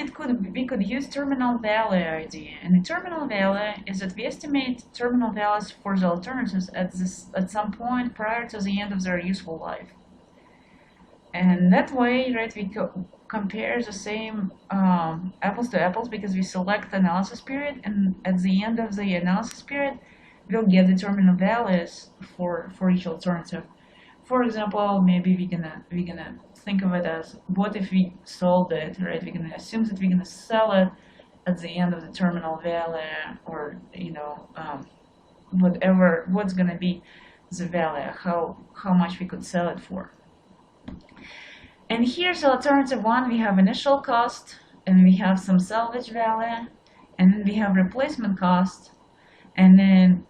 we could use terminal value idea, and the terminal value is that we estimate terminal values for the alternatives at some point prior to the end of their useful life. And that way, right, we compare the same apples to apples, because we select the analysis period, and at the end of the analysis period, we'll get the terminal values for each alternative. For example, maybe we're gonna think of it as, what if we sold it, right? We're gonna assume that we're gonna sell it at the end of the terminal value, or what's gonna be the value, how much we could sell it for. And here's alternative one. We have initial cost, and we have some salvage value, and then we have replacement cost, and then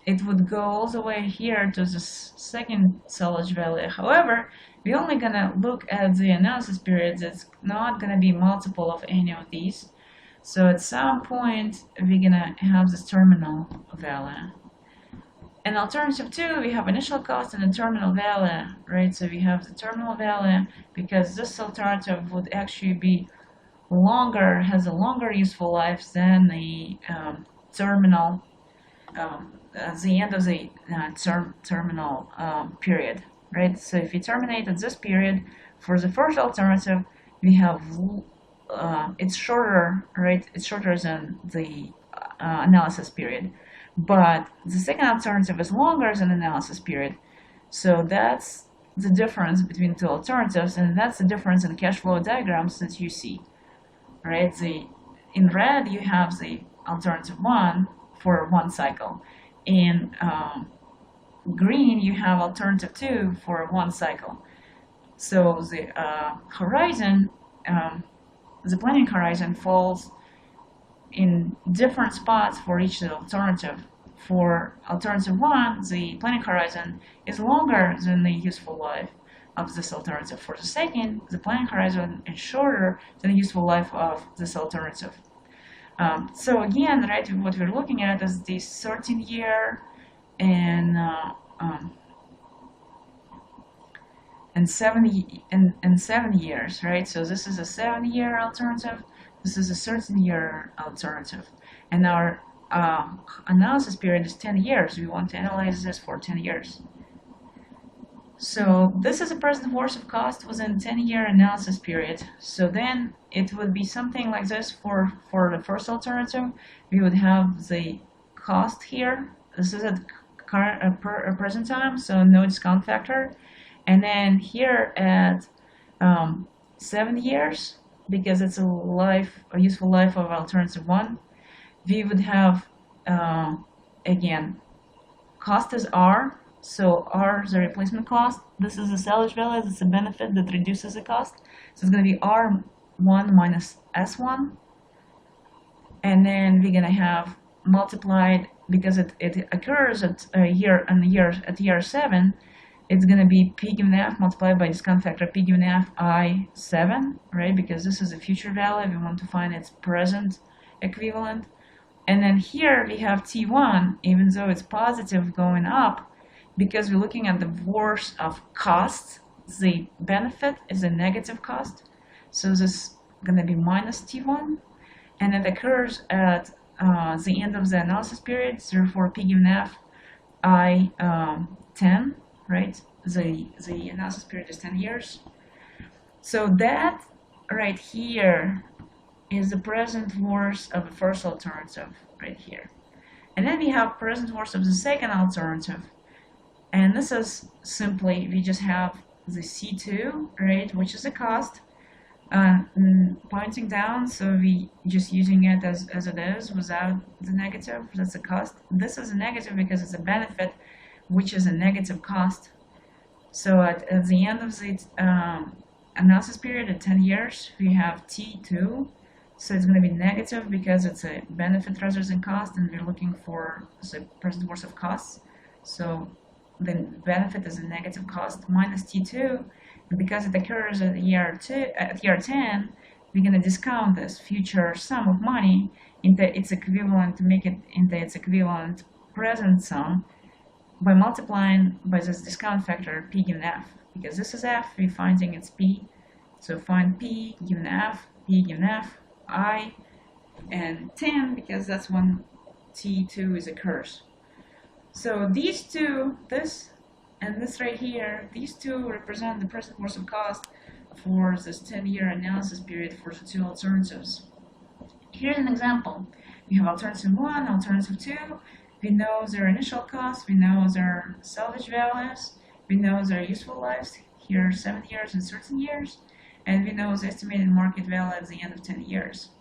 it would go all the way here to the second salvage value. However, we're only gonna look at the analysis periods. It's not gonna be multiple of any of these. So at some point, we're gonna have this terminal value. And alternative two, we have initial cost and the terminal value, right? So we have the terminal value because this alternative would actually be longer, has a longer useful life than the terminal, the end of the terminal period, right? So if we terminate at this period, for the first alternative, we have it's shorter, right? It's shorter than the analysis period. But the second alternative is longer than analysis period. So that's the difference between two alternatives, and that's the difference in cash flow diagrams that you see, right? In red, you have the alternative one for one cycle. In green, you have alternative two for one cycle. So the horizon, the planning horizon falls in different spots for each alternative. For alternative one, the planning horizon is longer than the useful life of this alternative. For the second, the planning horizon is shorter than the useful life of this alternative. So again, right, what we're looking at is the 13-year and 7 years, right? So this is a 7-year alternative. This is a 13-year alternative, and our analysis period is 10 years. We want to analyze this for 10 years. So this is a present worth of cost within 10-year analysis period. So then it would be something like this for the first alternative. We would have the cost here, this is at current present time, so no discount factor. And then here at 7 years, because it's a useful life of alternative one, we would have again, cost is R, so R is the replacement cost. This is the salvage value, it's a benefit that reduces the cost. So it's going to be R1 minus S1. And then we're going to have multiplied, because it occurs at year 7, it's going to be P given F multiplied by discount factor P given F I7, right? Because this is a future value, we want to find its present equivalent. And then here we have T1, even though it's positive going up, because we're looking at the worst of costs, the benefit is a negative cost. So this is going to be minus T1, and it occurs at the end of the analysis period, therefore P given F I10, right? The analysis period is 10 years. So that right here is the present worth of the first alternative right here. And then we have present worth of the second alternative. And this is simply, we just have the C2, right, which is the cost, pointing down, so we just using it as it is without the negative, that's the cost. This is a negative because it's a benefit, which is a negative cost. So at the end of the analysis period at 10 years, we have T2, so it's going to be negative because it's a benefit rather than cost, and we're looking for the present worth of costs. So the benefit is a negative cost minus T2, and because it occurs at year 10, we're going to discount this future sum of money into its equivalent, to make it into its equivalent present sum by multiplying by this discount factor P given F. Because this is F, we're finding its P, so find P given F, P given F, I, and 10, because that's when T2 is occurs. So these two, this and this right here, these two represent the present worth of cost for this 10-year analysis period for the two alternatives. Here's an example. We have alternative 1, alternative 2. We know their initial costs, we know their salvage values, we know their useful lives, here 7 years and 13 years, and we know the estimated market value at the end of 10 years.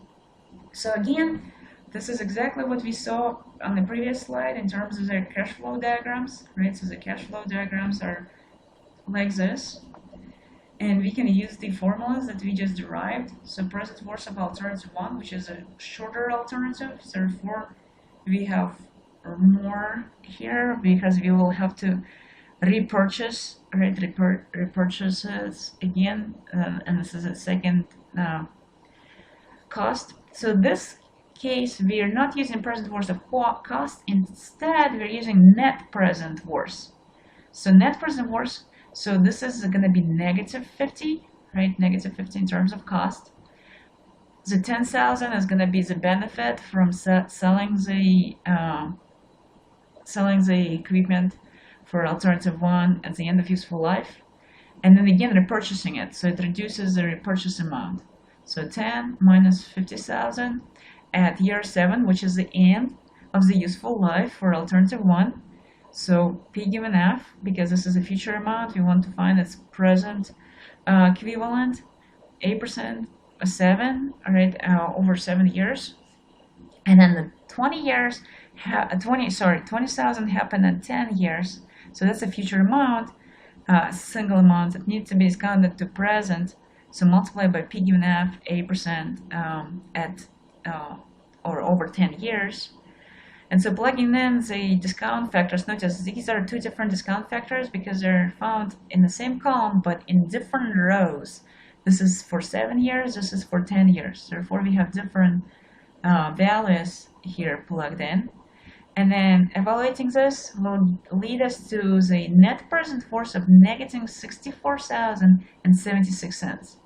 So again, this is exactly what we saw on the previous slide in terms of their cash flow diagrams, right? So the cash flow diagrams are like this, and we can use the formulas that we just derived. So present worth of alternative 1, which is a shorter alternative, therefore we have more here because we will have to repurchase, right? Repurchases again, and this is a second cost. So this case, we are not using present worth of cost. Instead, we're using net present worth. So net present worth, so this is going to be negative 50, right? Negative 50 in terms of cost. The 10,000 is going to be the benefit from selling the equipment for alternative 1 at the end of useful life, and then again repurchasing it, so it reduces the repurchase amount. So 10 minus 50,000 at year 7, which is the end of the useful life for alternative 1. So P given F, because this is a future amount, we want to find its present equivalent, 8% 7, right, over 7 years. And then the 20,000 happened at 10 years. So that's a future amount, single amount that needs to be discounted to present. So multiply by P given F, 8% at or over 10 years. And so plugging in the discount factors, notice these are two different discount factors because they're found in the same column but in different rows. This is for 7 years, this is for 10 years. Therefore, we have different values here plugged in. And then evaluating this will lead us to the net present worth of negative 64,076 cents.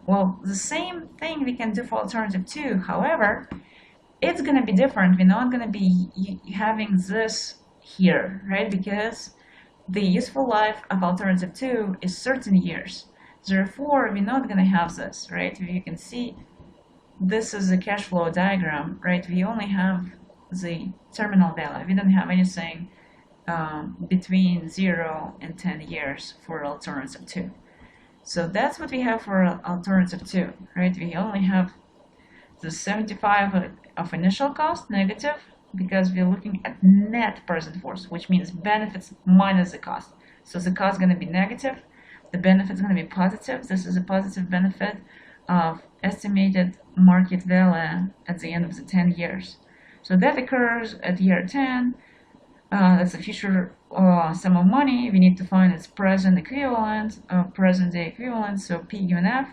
Well, the same thing we can do for alternative 2. However, it's going to be different. We're not going to be having this here, right? Because the useful life of alternative 2 is 13 years. Therefore, we're not going to have this, right? You can see this is a cash flow diagram, right? We only have the terminal value. We don't have anything between 0 and 10 years for alternative 2. So that's what we have for alternative 2, right? We only have the 75 of initial cost negative because we're looking at net present force, which means benefits minus the cost. So the cost is going to be negative, the benefit is going to be positive. This is a positive benefit of estimated market value at the end of the 10 years. So that occurs at year 10. That's the future sum of money. We need to find its present equivalent, present day equivalent. So P given F,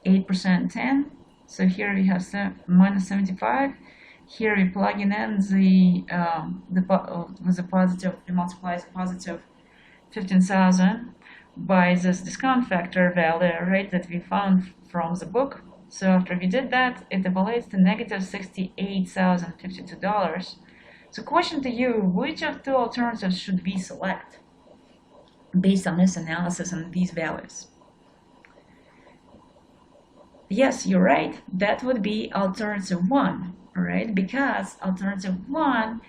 8% 10. So here we have minus 75. Here we plug in with the positive, we multiply the positive 15,000 by this discount factor value, right, that we found from the book. So after we did that, it evaluates to negative $68,052. So question to you, which of two alternatives should we select based on this analysis and these values? Yes, you're right. That would be alternative 1, right? Because alternative 1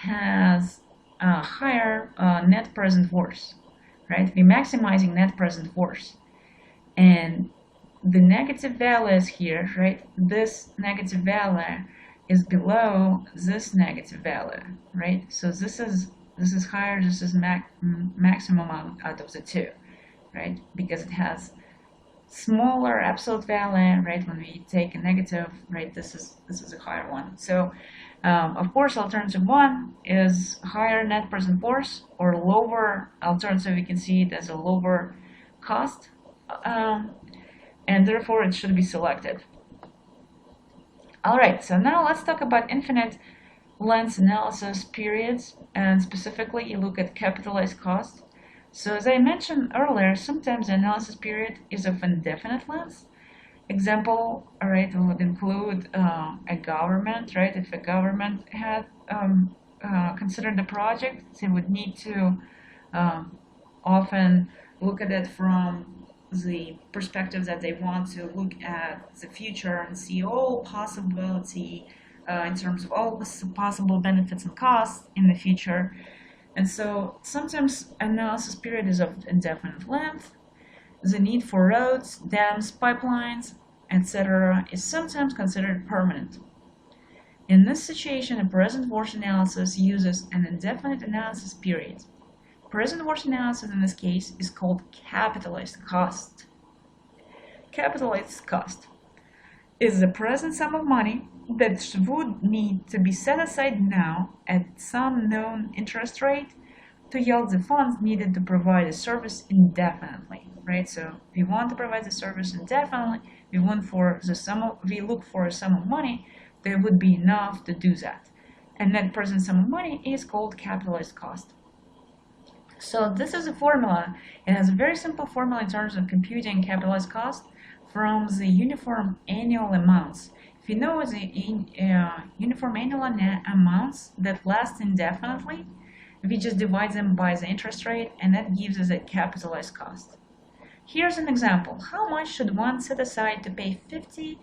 has a higher net present force, right? We're maximizing net present force. And the negative value is here, right? This negative value is below this negative value, right? So this is higher, this is maximum out of the two, right? Because it has smaller absolute value, right? When we take a negative, right, this is a higher one. So of course alternative 1 is higher net present force, or lower alternative, we can see it as a lower cost, and therefore it should be selected. Alright, so now let's talk about infinite length analysis periods, and specifically you look at capitalized cost. So as I mentioned earlier, sometimes the analysis period is of indefinite length. Example, right, would include a government, right? If a government had considered the project, they would need to often look at it from the perspective that they want to look at the future and see all possibility in terms of all the possible benefits and costs in the future. And so sometimes analysis period is of indefinite length. The need for roads, dams, pipelines, etc. is sometimes considered permanent. In this situation, a present force analysis uses an indefinite analysis period. Present force analysis in this case is called capitalized cost. Capitalized cost is the present sum of money that would need to be set aside now at some known interest rate to yield the funds needed to provide a service indefinitely, right? So we want to provide the service indefinitely. We look for a sum of money that would be enough to do that. And that present sum of money is called capitalized cost. So this is a formula. It has a very simple formula in terms of computing capitalized cost from the uniform annual amounts. If you know the uniform annual amounts that last indefinitely, we just divide them by the interest rate, and that gives us a capitalized cost. Here's an example. How much should one set aside to pay $50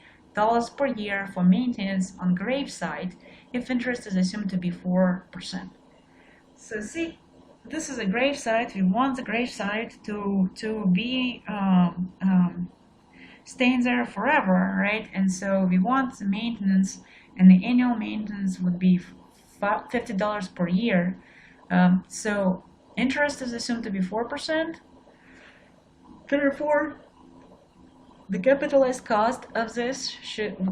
per year for maintenance on gravesite if interest is assumed to be 4%? So see, this is a gravesite. We want the gravesite to be staying there forever, right? And so we want the maintenance, and the annual maintenance would be $50 per year. So interest is assumed to be 4%. Therefore, the capitalized cost of this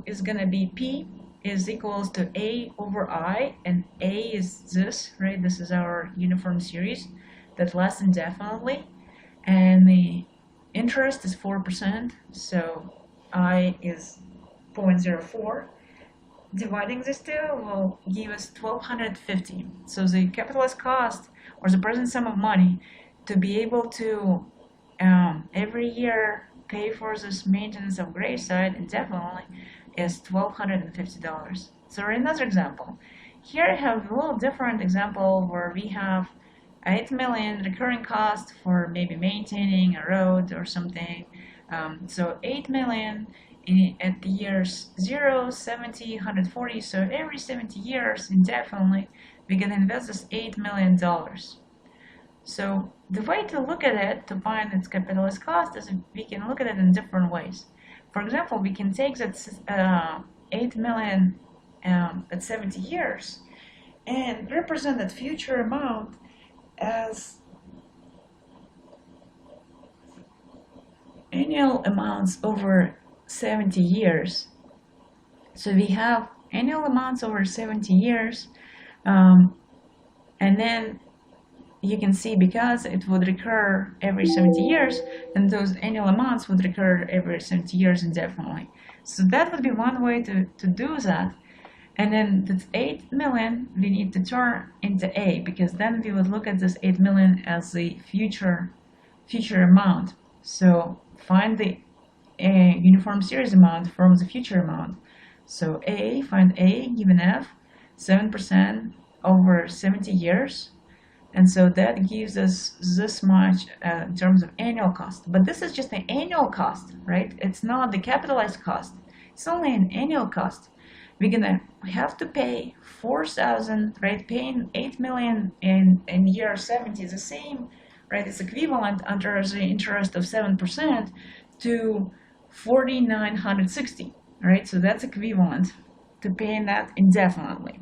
is going to be P is equals to A over I, and A is this, right? This is our uniform series that lasts indefinitely, and the interest is 4%, so I is 0.04. Dividing this two will give us 1,250. So the capitalized cost, or the present sum of money, to be able to every year pay for this maintenance of gravesite indefinitely is $1,250. So another example. Here I have a little different example where we have 8 million recurring cost for maybe maintaining a road or something. So 8 million at the years 0, 70, 140. So every 70 years indefinitely, we can invest this $8 million. So the way to look at it to find its capitalized cost is we can look at it in different ways. For example, we can take that 8 million at 70 years and represent that future amount as annual amounts over 70 years. So we have annual amounts over 70 years, and then you can see because it would recur every 70 years, then those annual amounts would recur every 70 years indefinitely. So that would be one way to do that. And then this 8 million we need to turn into A, because then we would look at this 8 million as the future amount. So find the uniform series amount from the future amount. So find A given F, 7% over 70 years. And so that gives us this much in terms of annual cost. But this is just an annual cost, right? It's not the capitalized cost. It's only an annual cost. We're gonna have to pay 4,000, right? Paying 8 million in year 70 is the same, right? It's equivalent under the interest of 7% to 4,960, right? So that's equivalent to paying that indefinitely.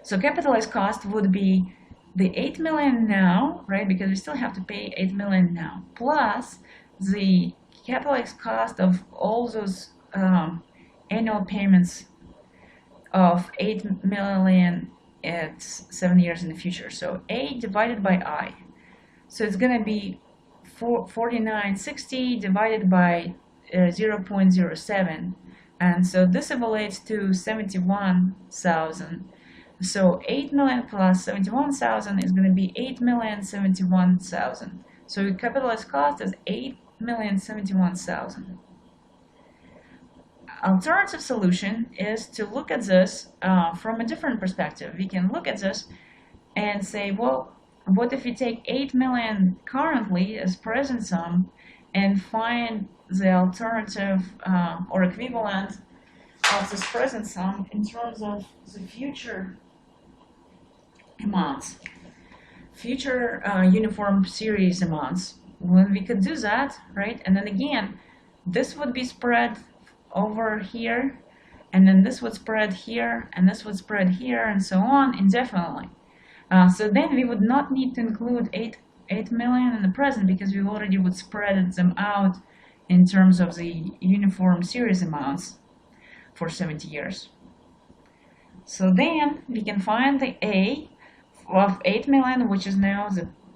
So capitalized cost would be the 8 million now, right? Because we still have to pay 8 million now, plus the capitalized cost of all those annual payments of 8 million at 7 years in the future. So A divided by I. So it's going to be 4960 divided by 0.07. And so this evaluates to 71,000. So 8 million plus 71,000 is going to be 8,071,000. So the capitalized cost is 8,071,000. Alternative solution is to look at this from a different perspective. We can look at this and say, well, what if we take 8 million currently as present sum and find the alternative or equivalent of this present sum in terms of the future amounts, future uniform series amounts? When we could do that, right? And then again, this would be spread over here, and then this would spread here, and this would spread here, and so on indefinitely. So then we would not need to include 8 million in the present, because we already would spread them out in terms of the uniform series amounts for 70 years. So then we can find the A of 8 million, which is now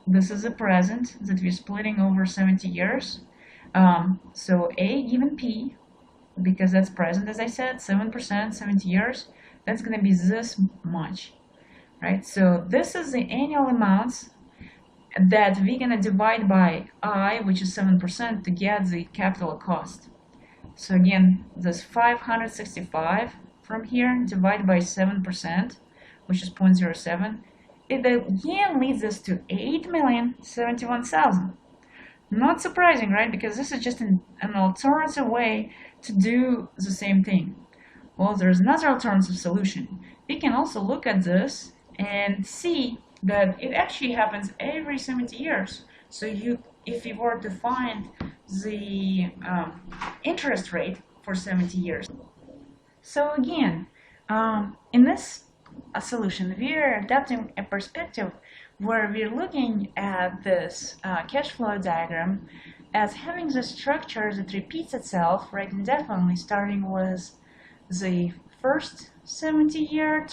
this is the present that we're splitting over 70 years. So A given P, because that's present, as I said, 7%, 70 years, that's going to be this much, right? So this is the annual amounts that we're going to divide by I, which is 7%, to get the capital cost. So again, this 565 from here divided by 7%, which is 0.07, it again leads us to 8,071,000. Not surprising, right? Because this is just an alternative way to do the same thing. Well, there's another alternative solution. We can also look at this and see that it actually happens every 70 years. So if you were to find the interest rate for 70 years. So again, in this solution, we are adapting a perspective where we're looking at this cash flow diagram as having the structure that repeats itself, right, indefinitely, starting with the first 70-year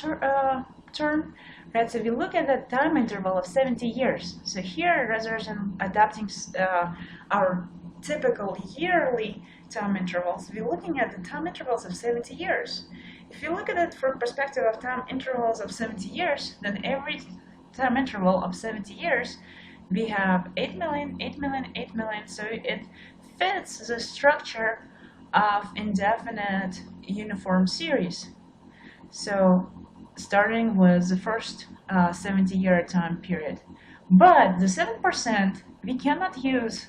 term, right? So we look at the time interval of 70 years. So here, rather than adapting our typical yearly time intervals, we're looking at the time intervals of 70 years. If you look at it from perspective of time intervals of 70 years, then every time interval of 70 years, we have 8 million, 8 million, 8 million. So it fits the structure of indefinite uniform series. So starting with the first 70-year time period. But the 7%, we cannot use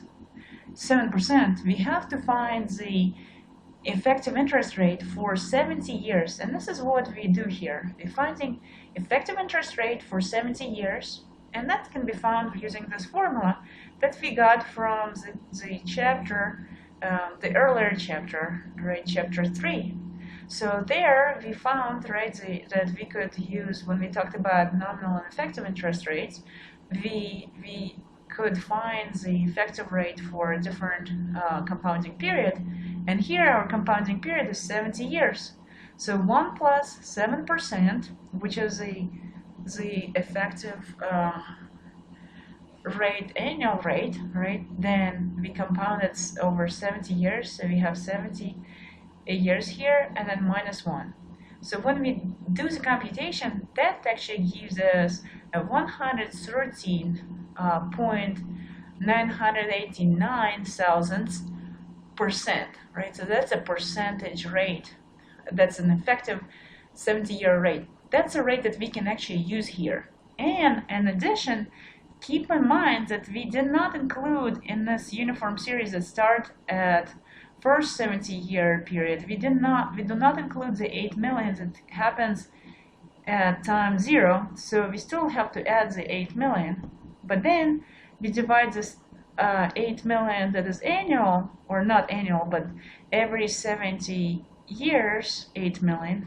7%. We have to find the effective interest rate for 70 years. And this is what we do here. We're finding effective interest rate for 70 years, and that can be found using this formula that we got from the chapter, the earlier chapter, right, chapter 3. So there we found, right, that we could use, when we talked about nominal and effective interest rates, we could find the effective rate for a different compounding period. And here our compounding period is 70 years. So 1 plus 7%, which is the effective rate, annual rate, right? Then we compound it over 70 years. So we have 70 years here, and then minus 1. So when we do the computation, that actually gives us a 113.989 thousandths percent, right? So that's a percentage rate. That's an effective 70-year rate. That's a rate that we can actually use here. And in addition, keep in mind that we did not include in this uniform series that start at first 70-year period, we do not include the 8 million that happens at time 0, so we still have to add the 8 million. But then we divide this 8 million that is annual, or not annual, but every 70 years, 8 million,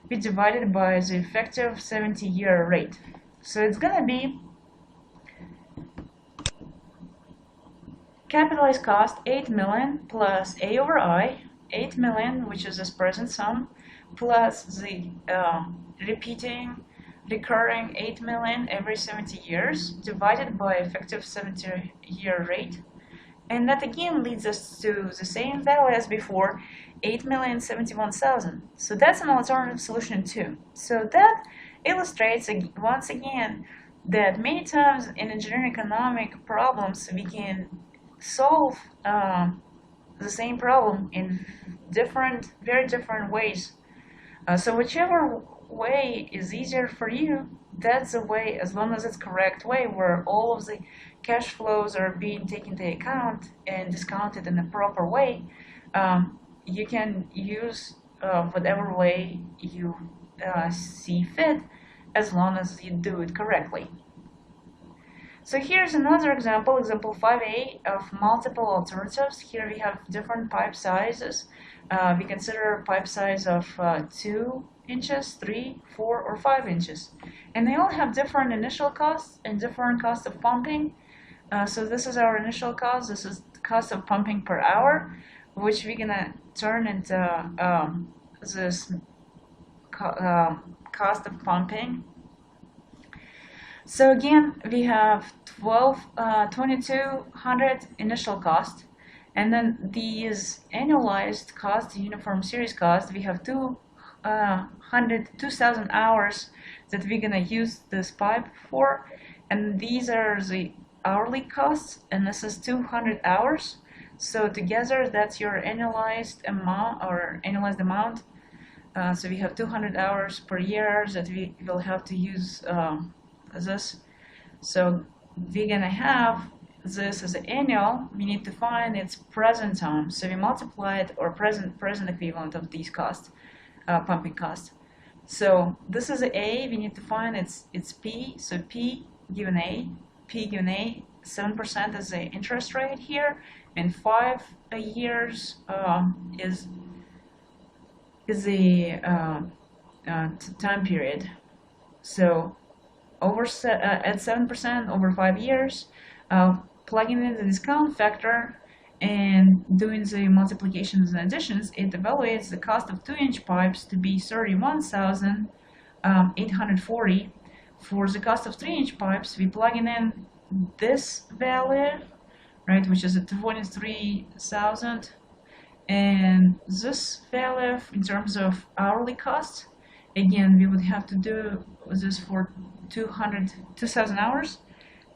we divide it by the effective 70-year rate. So it's gonna be capitalized cost 8 million plus A over I, 8 million, which is this present sum, plus the recurring 8 million every 70 years, divided by effective 70-year rate. And that again leads us to the same value as before, 8,071,000. So that's an alternative solution too. So that illustrates once again that many times in engineering economic problems we can solve the same problem in very different ways. So whichever way is easier for you, that's the way, as long as it's correct way, where all of the cash flows are being taken into account and discounted in a proper way. You can use whatever way you see fit, as long as you do it correctly. So here's another example, example 5a of multiple alternatives. Here we have different pipe sizes. We consider pipe size of 2 inches, 3, 4, or 5 inches. And they all have different initial costs and different costs of pumping. So this is our initial cost. This is the cost of pumping per hour, which we're gonna turn into this cost of pumping. So again, we have 2,200 initial cost, and then these annualized cost, uniform series cost, we have 2,000 hours that we're gonna use this pipe for, and these are the hourly costs, and this is 200 hours. So together, that's your annualized amount, so we have 200 hours per year that we will have to use this. So we're gonna have this as an annual. We need to find its present time. So we multiply it, or present equivalent of these costs, pumping costs. So this is A. We need to find its P. So P given A, 7% is the interest rate here, and 5 years is the time period. So at 7% over 5 years, plugging in the discount factor and doing the multiplications and additions, it evaluates the cost of 2-inch pipes to be 31,840. For the cost of 3-inch pipes, we plug in this value, right, which is at 23,000, and this value in terms of hourly cost. Again, we would have to do this for 2,000 hours.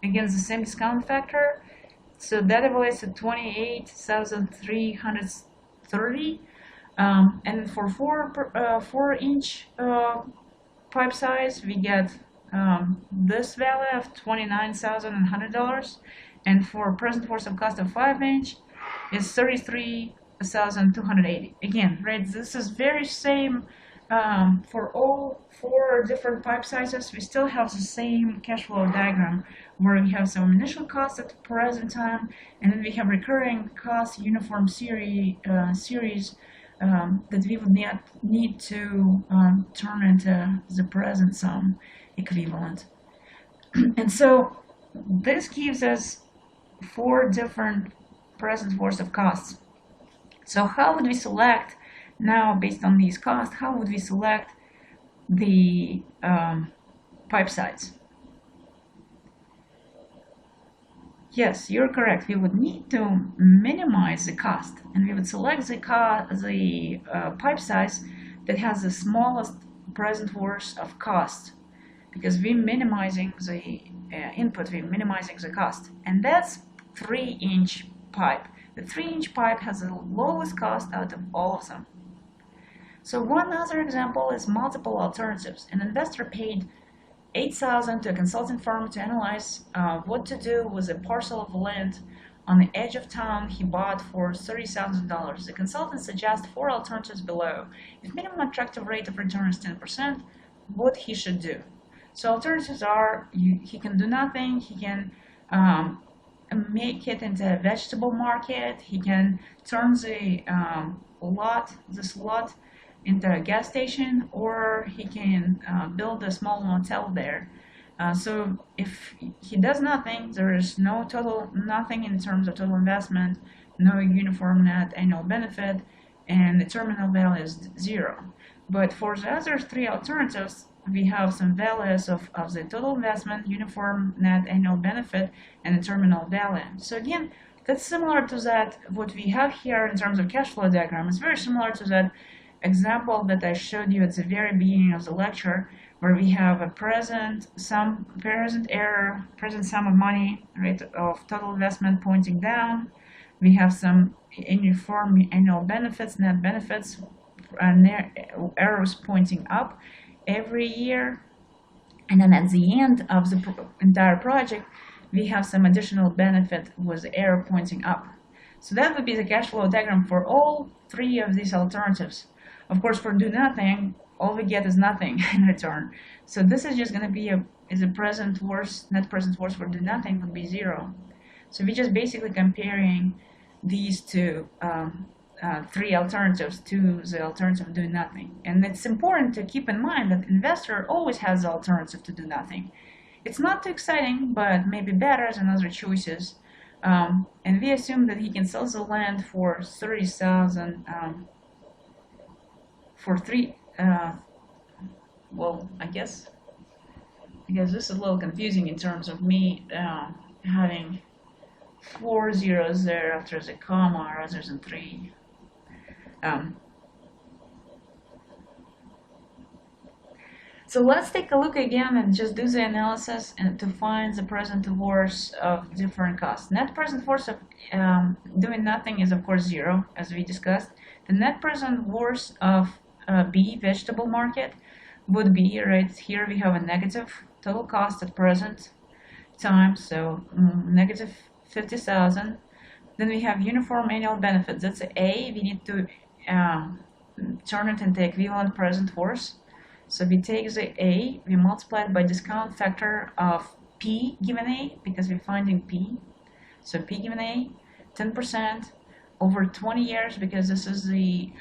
Again, the same discount factor. So that evaluates to 28,330. And for 4-inch pipe size, we get this value of $29,100. And for present force of cost of 5-inch is 33 1280. Again, right, this is very same for all 4 different pipe sizes. We still have the same cash flow diagram where we have some initial costs at the present time, and then we have recurring costs, uniform series that we would need to turn into the present sum equivalent. And so this gives us 4 different present worth of costs. So how would we select now, based on these costs, how would we select the pipe size? Yes, you're correct. We would need to minimize the cost, and we would select the pipe size that has the smallest present worth of cost, because we're minimizing the input, we're minimizing the cost, and that's 3-inch pipe. The 3-inch pipe has the lowest cost out of all of them. So one other example is multiple alternatives. An investor paid $8,000 to a consulting firm to analyze what to do with a parcel of land on the edge of town he bought for $30,000. The consultant suggests 4 alternatives below. If minimum attractive rate of return is 10%, what he should do. So alternatives are, he can do nothing, he can make it into a vegetable market, he can turn the this lot into a gas station, or he can build a small motel there. So if he does nothing, there is nothing in terms of total investment, no uniform net annual benefit, and the terminal value is 0. But for the other 3 alternatives, we have some values of the total investment, uniform net annual benefit, and the terminal value. So again, that's similar to that, what we have here in terms of cash flow diagram. It's very similar to that example that I showed you at the very beginning of the lecture, where we have a present sum of money, rate of total investment pointing down. We have some uniform annual benefits, net benefits, arrows pointing up every year, and then at the end of the entire project we have some additional benefit with the arrow pointing up. So that would be the cash flow diagram for all 3 of these alternatives. Of course, for do nothing, all we get is nothing in return. So this is just going to be net present worth for do nothing would be 0. So we're just basically comparing these 2 3 alternatives to the alternative do nothing. And it's important to keep in mind that investor always has the alternative to do nothing. It's not too exciting, but maybe better than other choices. And we assume that he can sell the land for $30,000 for 3. Well, I guess this is a little confusing in terms of me having 4 zeros there after the comma rather than 3. So let's take a look again and just do the analysis and to find the present worth of different costs. Net present worth of doing nothing is of course 0, as we discussed. The net present worth of B, vegetable market, would be, right here we have a negative total cost at present time, so negative 50,000. Then we have uniform annual benefit, that's A. We need to turn it into equivalent present worth. So we take the A, we multiply it by discount factor of P given A, because we're finding P. So P given A, 10% over 20 years, because this is the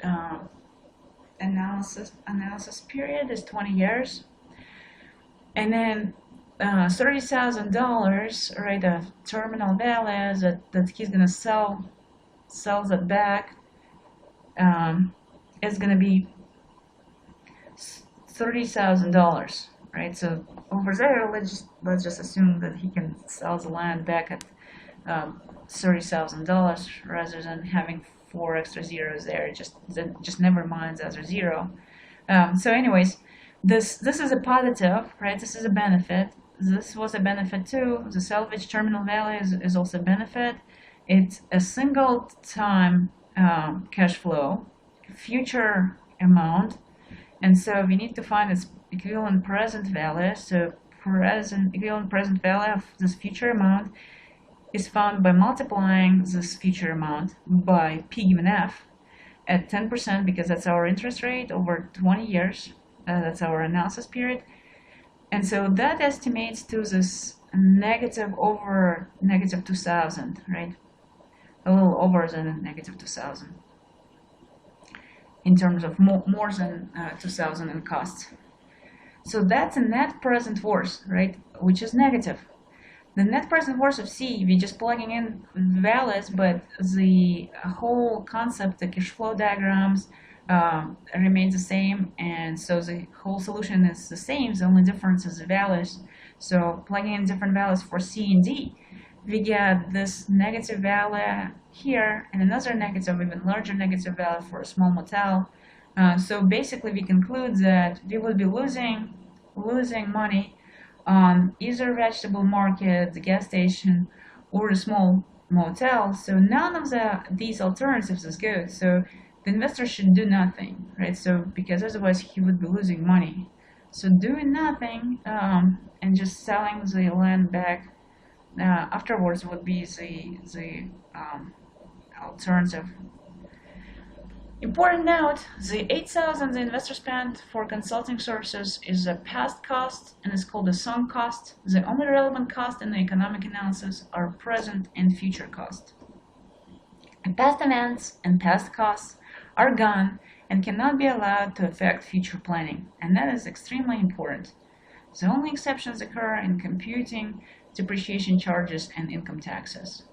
analysis period is 20 years. And then $30,000, right, of terminal values that he's gonna sell that back is gonna be $30,000, right? So over there, let's just assume that he can sell the land back at $30,000 rather than having 4 extra zeros there. Just never mind the other 0. So anyways, this is a positive, right? This is a benefit. This was a benefit too. The salvage terminal value is also a benefit. It's a single time cash flow, future amount, and so we need to find its equivalent present value. So equivalent present value of this future amount is found by multiplying this future amount by P given F at 10% because that's our interest rate over 20 years. That's our analysis period. And so that estimates to this negative over negative 2000, right? A little over than negative 2000 in terms of more than 2000 in costs. So that's a net present worth, right? Which is negative. The net present worth of C, we're just plugging in values, but the whole concept, the cash flow diagrams, remains the same, and so the whole solution is the same. The only difference is the values. So plugging in different values for C and D, we get this negative value here and another negative, even larger negative value for a small motel. So basically we conclude that we will be losing money on either vegetable market, the gas station, or a small motel. So none of these alternatives is good. So the investor should do nothing, right? So because otherwise he would be losing money. So doing nothing and just selling the land back afterwards would be the alternative. Important note, the $8,000 the investor spent for consulting services is a past cost and is called a sunk cost. The only relevant costs in the economic analysis are present and future costs. And past events and past costs are gone and cannot be allowed to affect future planning, and that is extremely important. The only exceptions occur in computing depreciation charges and income taxes.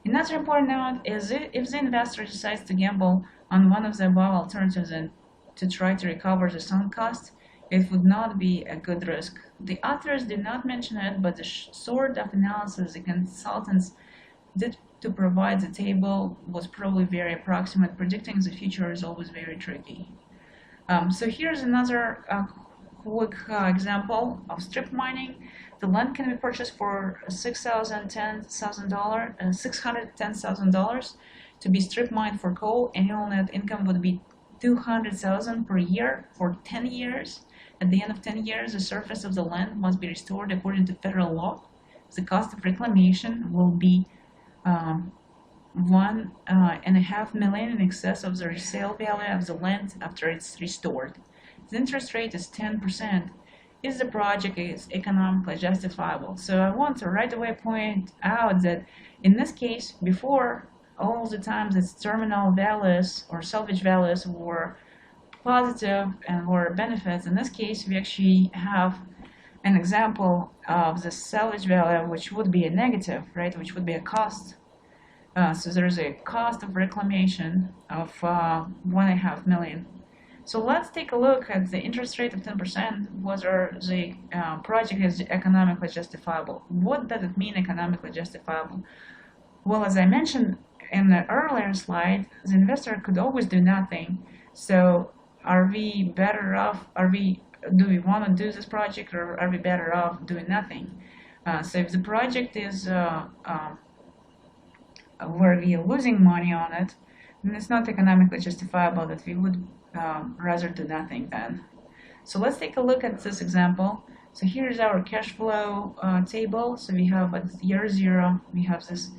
Another important note is if the investor decides to gamble on one of the above alternatives and to try to recover the sunk cost, it would not be a good risk. The authors did not mention it, but the sort of analysis the consultants did to provide the table was probably very approximate. Predicting the future is always very tricky. So here's another quick example of strip mining. The land can be purchased for $610,000 to be strip mined for coal. Annual net income would be $200,000 per year for 10 years. At the end of 10 years, the surface of the land must be restored according to federal law. The cost of reclamation will be $1.5 million in excess of the resale value of the land after it's restored. The interest rate is 10%. If the project is economically justifiable. So I want to right away point out that in this case, before all the times its terminal values or salvage values were positive and were benefits, in this case we actually have an example of the salvage value which would be a negative, right, which would be a cost. So there's a cost of reclamation of $1.5 million. So let's take a look at the interest rate of 10%, whether the project is economically justifiable. What does it mean, economically justifiable? Well, as I mentioned in the earlier slide, the investor could always do nothing. So are we better off, do we want to do this project, or are we better off doing nothing? So if the project is where we are losing money on it, then it's not economically justifiable that we would rather do nothing then. So let's take a look at this example. So here's our cash flow table. So we have at year 0, we have this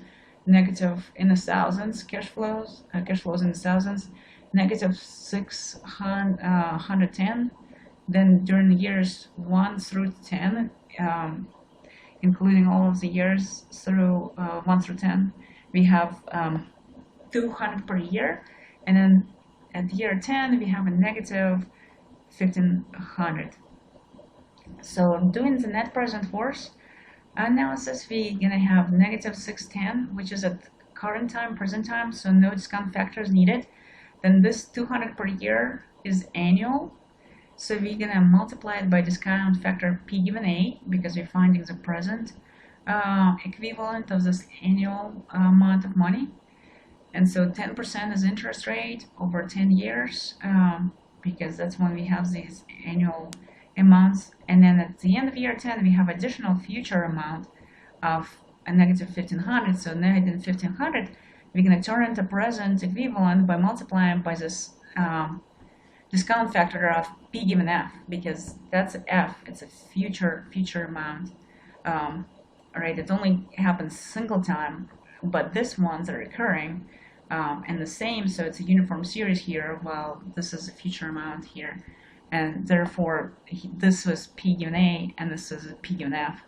negative in the thousands cash flows in the thousands, negative 610. Then during the years 1 through 10, including all of the years through 1 through 10, we have 200 per year, and then at year 10 we have a negative 1500. So doing the net present worth analysis, we're gonna have negative 610, which is at current time, present time, so no discount factors needed. Then this 200 per year is annual, so we're gonna multiply it by discount factor P given A, because we're finding the present equivalent of this annual amount of money. And so 10% is interest rate over 10 years, because that's when we have these annual amounts. And then at the end of year 10, we have additional future amount of a negative 1500. So negative 1500, we're going to turn into present equivalent by multiplying by this discount factor of P given F, because that's F, it's a future amount. right? It only happens single time, but this ones are recurring and the same, so it's a uniform series here, while this is a future amount here. And therefore, this was P given A, and this is P given F.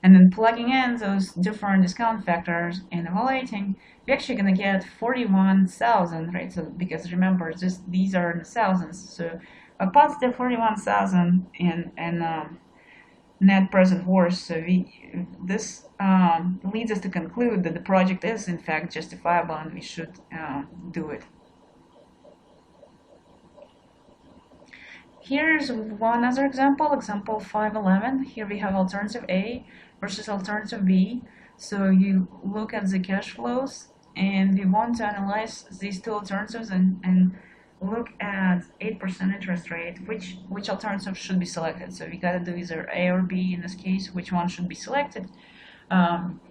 And then plugging in those different discount factors and evaluating, we're actually going to get 41,000, right? So because remember, these are in the thousands, so a positive 41,000 in net present worth. So this leads us to conclude that the project is in fact justifiable and we should do it. Here's one other example, example 511. Here we have alternative A versus alternative B. So you look at the cash flows and we want to analyze these two alternatives and look at 8% interest rate, which alternative should be selected. So we gotta do either A or B in this case, which one should be selected.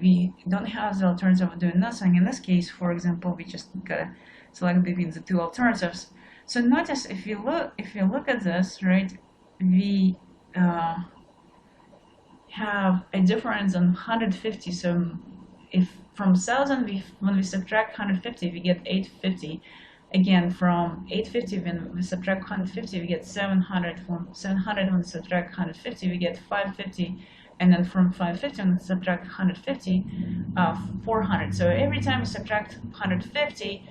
We don't have the alternative of doing nothing. In this case, for example, we just gotta select between the two alternatives. So notice if you look at this, right, we have a difference on 150. So if from 1,000, when we subtract 150, we get 850. Again, from 850, when we subtract 150, we get 700. From 700, when we subtract 150, we get 550. And then from 550, when we subtract 150, 400. So every time we subtract 150,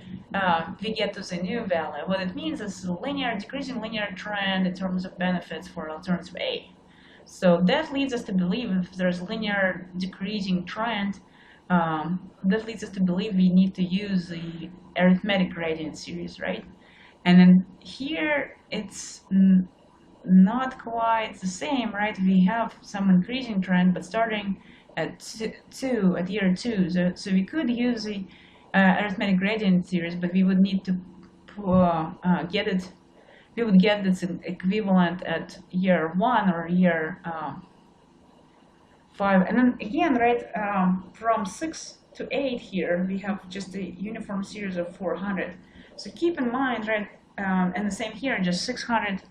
we get to the new value. What it means is a linear, decreasing linear trend in terms of benefits for alternative A. So that leads us to believe if there's a linear decreasing trend, that leads us to believe we need to use the arithmetic gradient series, right? And then here it's not quite the same, right? We have some increasing trend, but starting at year two. So we could use the arithmetic gradient series, but we would need to get it. We would get this equivalent at year 1 or year 5. And then again, right, from 6 to 8 here, we have just a uniform series of 400. So keep in mind, right, and the same here, just 600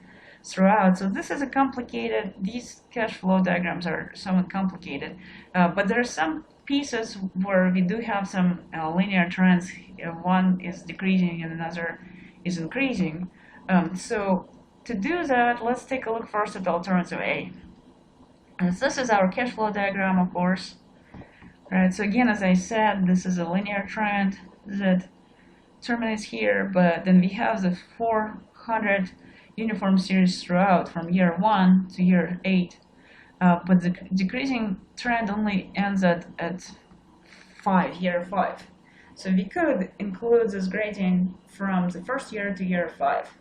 throughout. So this is a complicated, these cash flow diagrams are somewhat complicated, but there are some pieces where we do have some linear trends. One is decreasing and another is increasing. So to do that, let's take a look first at alternative A. And this is our cash flow diagram, of course. Right, so again, as I said, this is a linear trend that terminates here, but then we have the 400 uniform series throughout from year 1 to year 8. But the decreasing trend only ends at year 5. So we could include this gradient from the first year to year 5.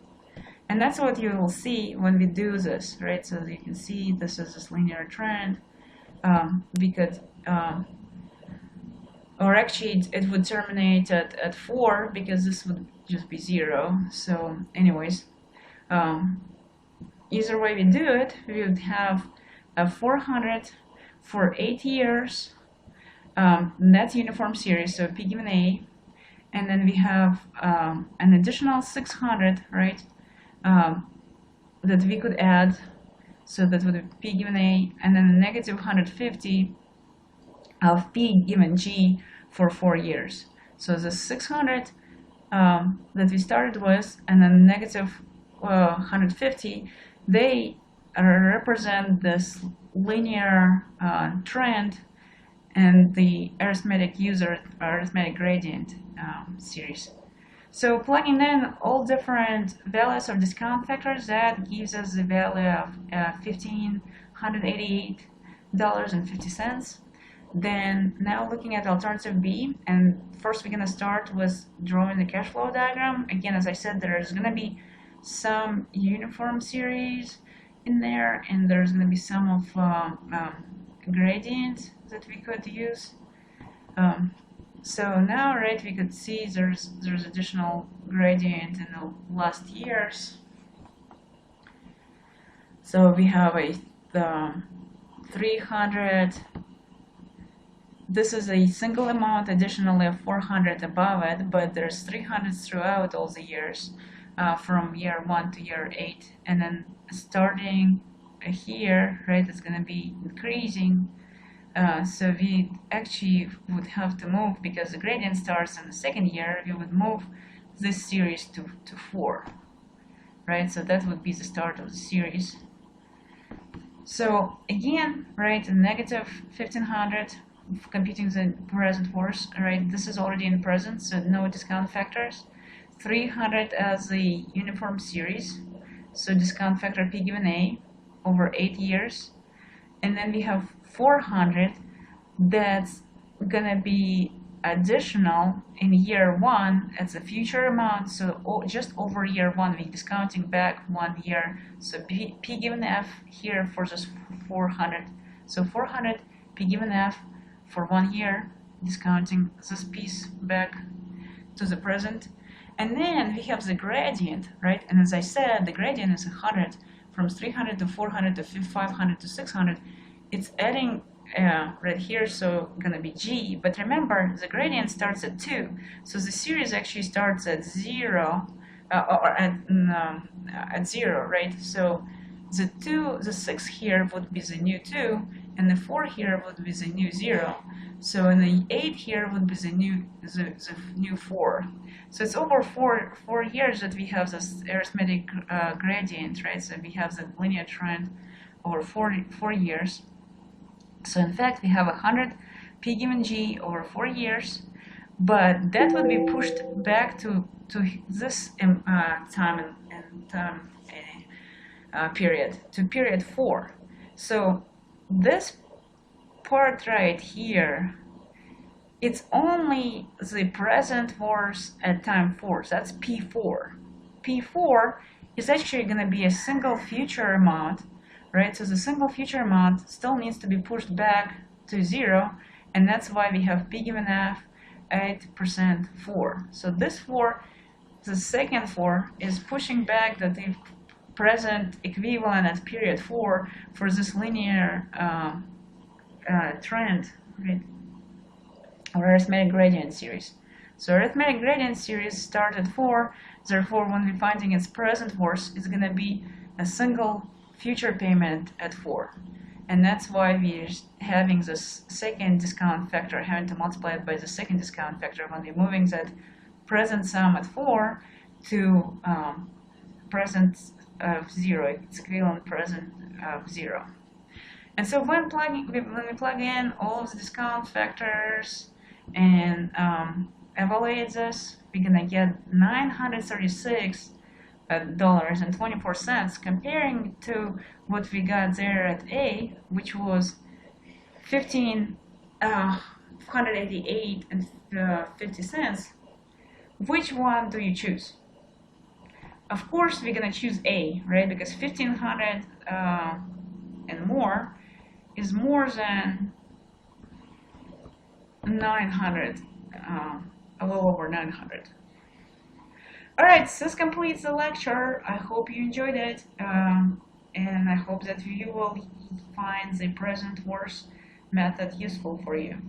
And that's what you will see when we do this, right? So you can see this is this linear trend. We could, or actually it would terminate at 4 because this would just be 0. So anyways, either way we do it, we would have a 400 for 8 years, net uniform series, so P given A, and then we have an additional 600, right? That we could add, so that would be P given A, and then a negative 150 of P given G for 4 years. So the 600 that we started with, and then negative 150, they represent this linear trend and the arithmetic gradient series. So plugging in all different values of discount factors, that gives us the value of $1,588.50. Then now looking at alternative B, and first we're going to start with drawing the cash flow diagram. Again, as I said, there's going to be some uniform series in there, and there's going to be some of gradients that we could use. So now, right, we could see there's additional gradient in the last years. So we have the 300. This is a single amount, additionally of 400 above it, but there's 300 throughout all the years, from year 1 to year 8, and then starting here, right, it's going to be increasing So we actually would have to move, because the gradient starts in the second year, we would move this series to 4, right? So that would be the start of the series. So again, right, negative 1500, computing the present force, right? This is already in the present, so no discount factors. 300 as the uniform series, so discount factor P given A over 8 years. And then we have 400 that's gonna be additional in year 1 as a future amount. So just over year 1, we're discounting back 1 year. So P given F here for this 400. So 400 P given F for 1 year, discounting this piece back to the present. And then we have the gradient, right? And as I said, the gradient is 100 from 300 to 400 to 500 to 600. It's adding right here, so gonna be G. But remember, the gradient starts at 2, so the series actually starts at 0, or at 0, right? So the 6 here would be the new 2, and the 4 here would be the new 0. So in the 8 here would be the new 4. So it's over 4 years that we have this arithmetic gradient, right? So we have the linear trend over 4 years. So in fact, we have 100 P given G over 4 years, but that would be pushed back to this time and time period, to period 4. So this part right here, it's only the present force at time 4, so that's P4. P4 is actually going to be a single future amount, right? So the single future amount still needs to be pushed back to 0, and that's why we have P given F 8% 4. So this 4, the second 4, is pushing back the present equivalent at period 4 for this linear trend, right? Or arithmetic gradient series. So arithmetic gradient series start at 4, therefore when we're finding its present force, it's going to be a single future payment at 4. And that's why we're having this second discount factor, having to multiply it by the second discount factor when we're moving that present sum at 4 to present of 0. It's equivalent present of 0. And so when we plug in all of the discount factors and evaluate this, we're gonna get $936.24, comparing to what we got there at A, which was $1,588.50. Which one do you choose? Of course, we're gonna choose A, right? Because 1,500 and more is more than 900, a little over 900. All right, so this completes the lecture. I hope you enjoyed it, and I hope that you will find the present force method useful for you.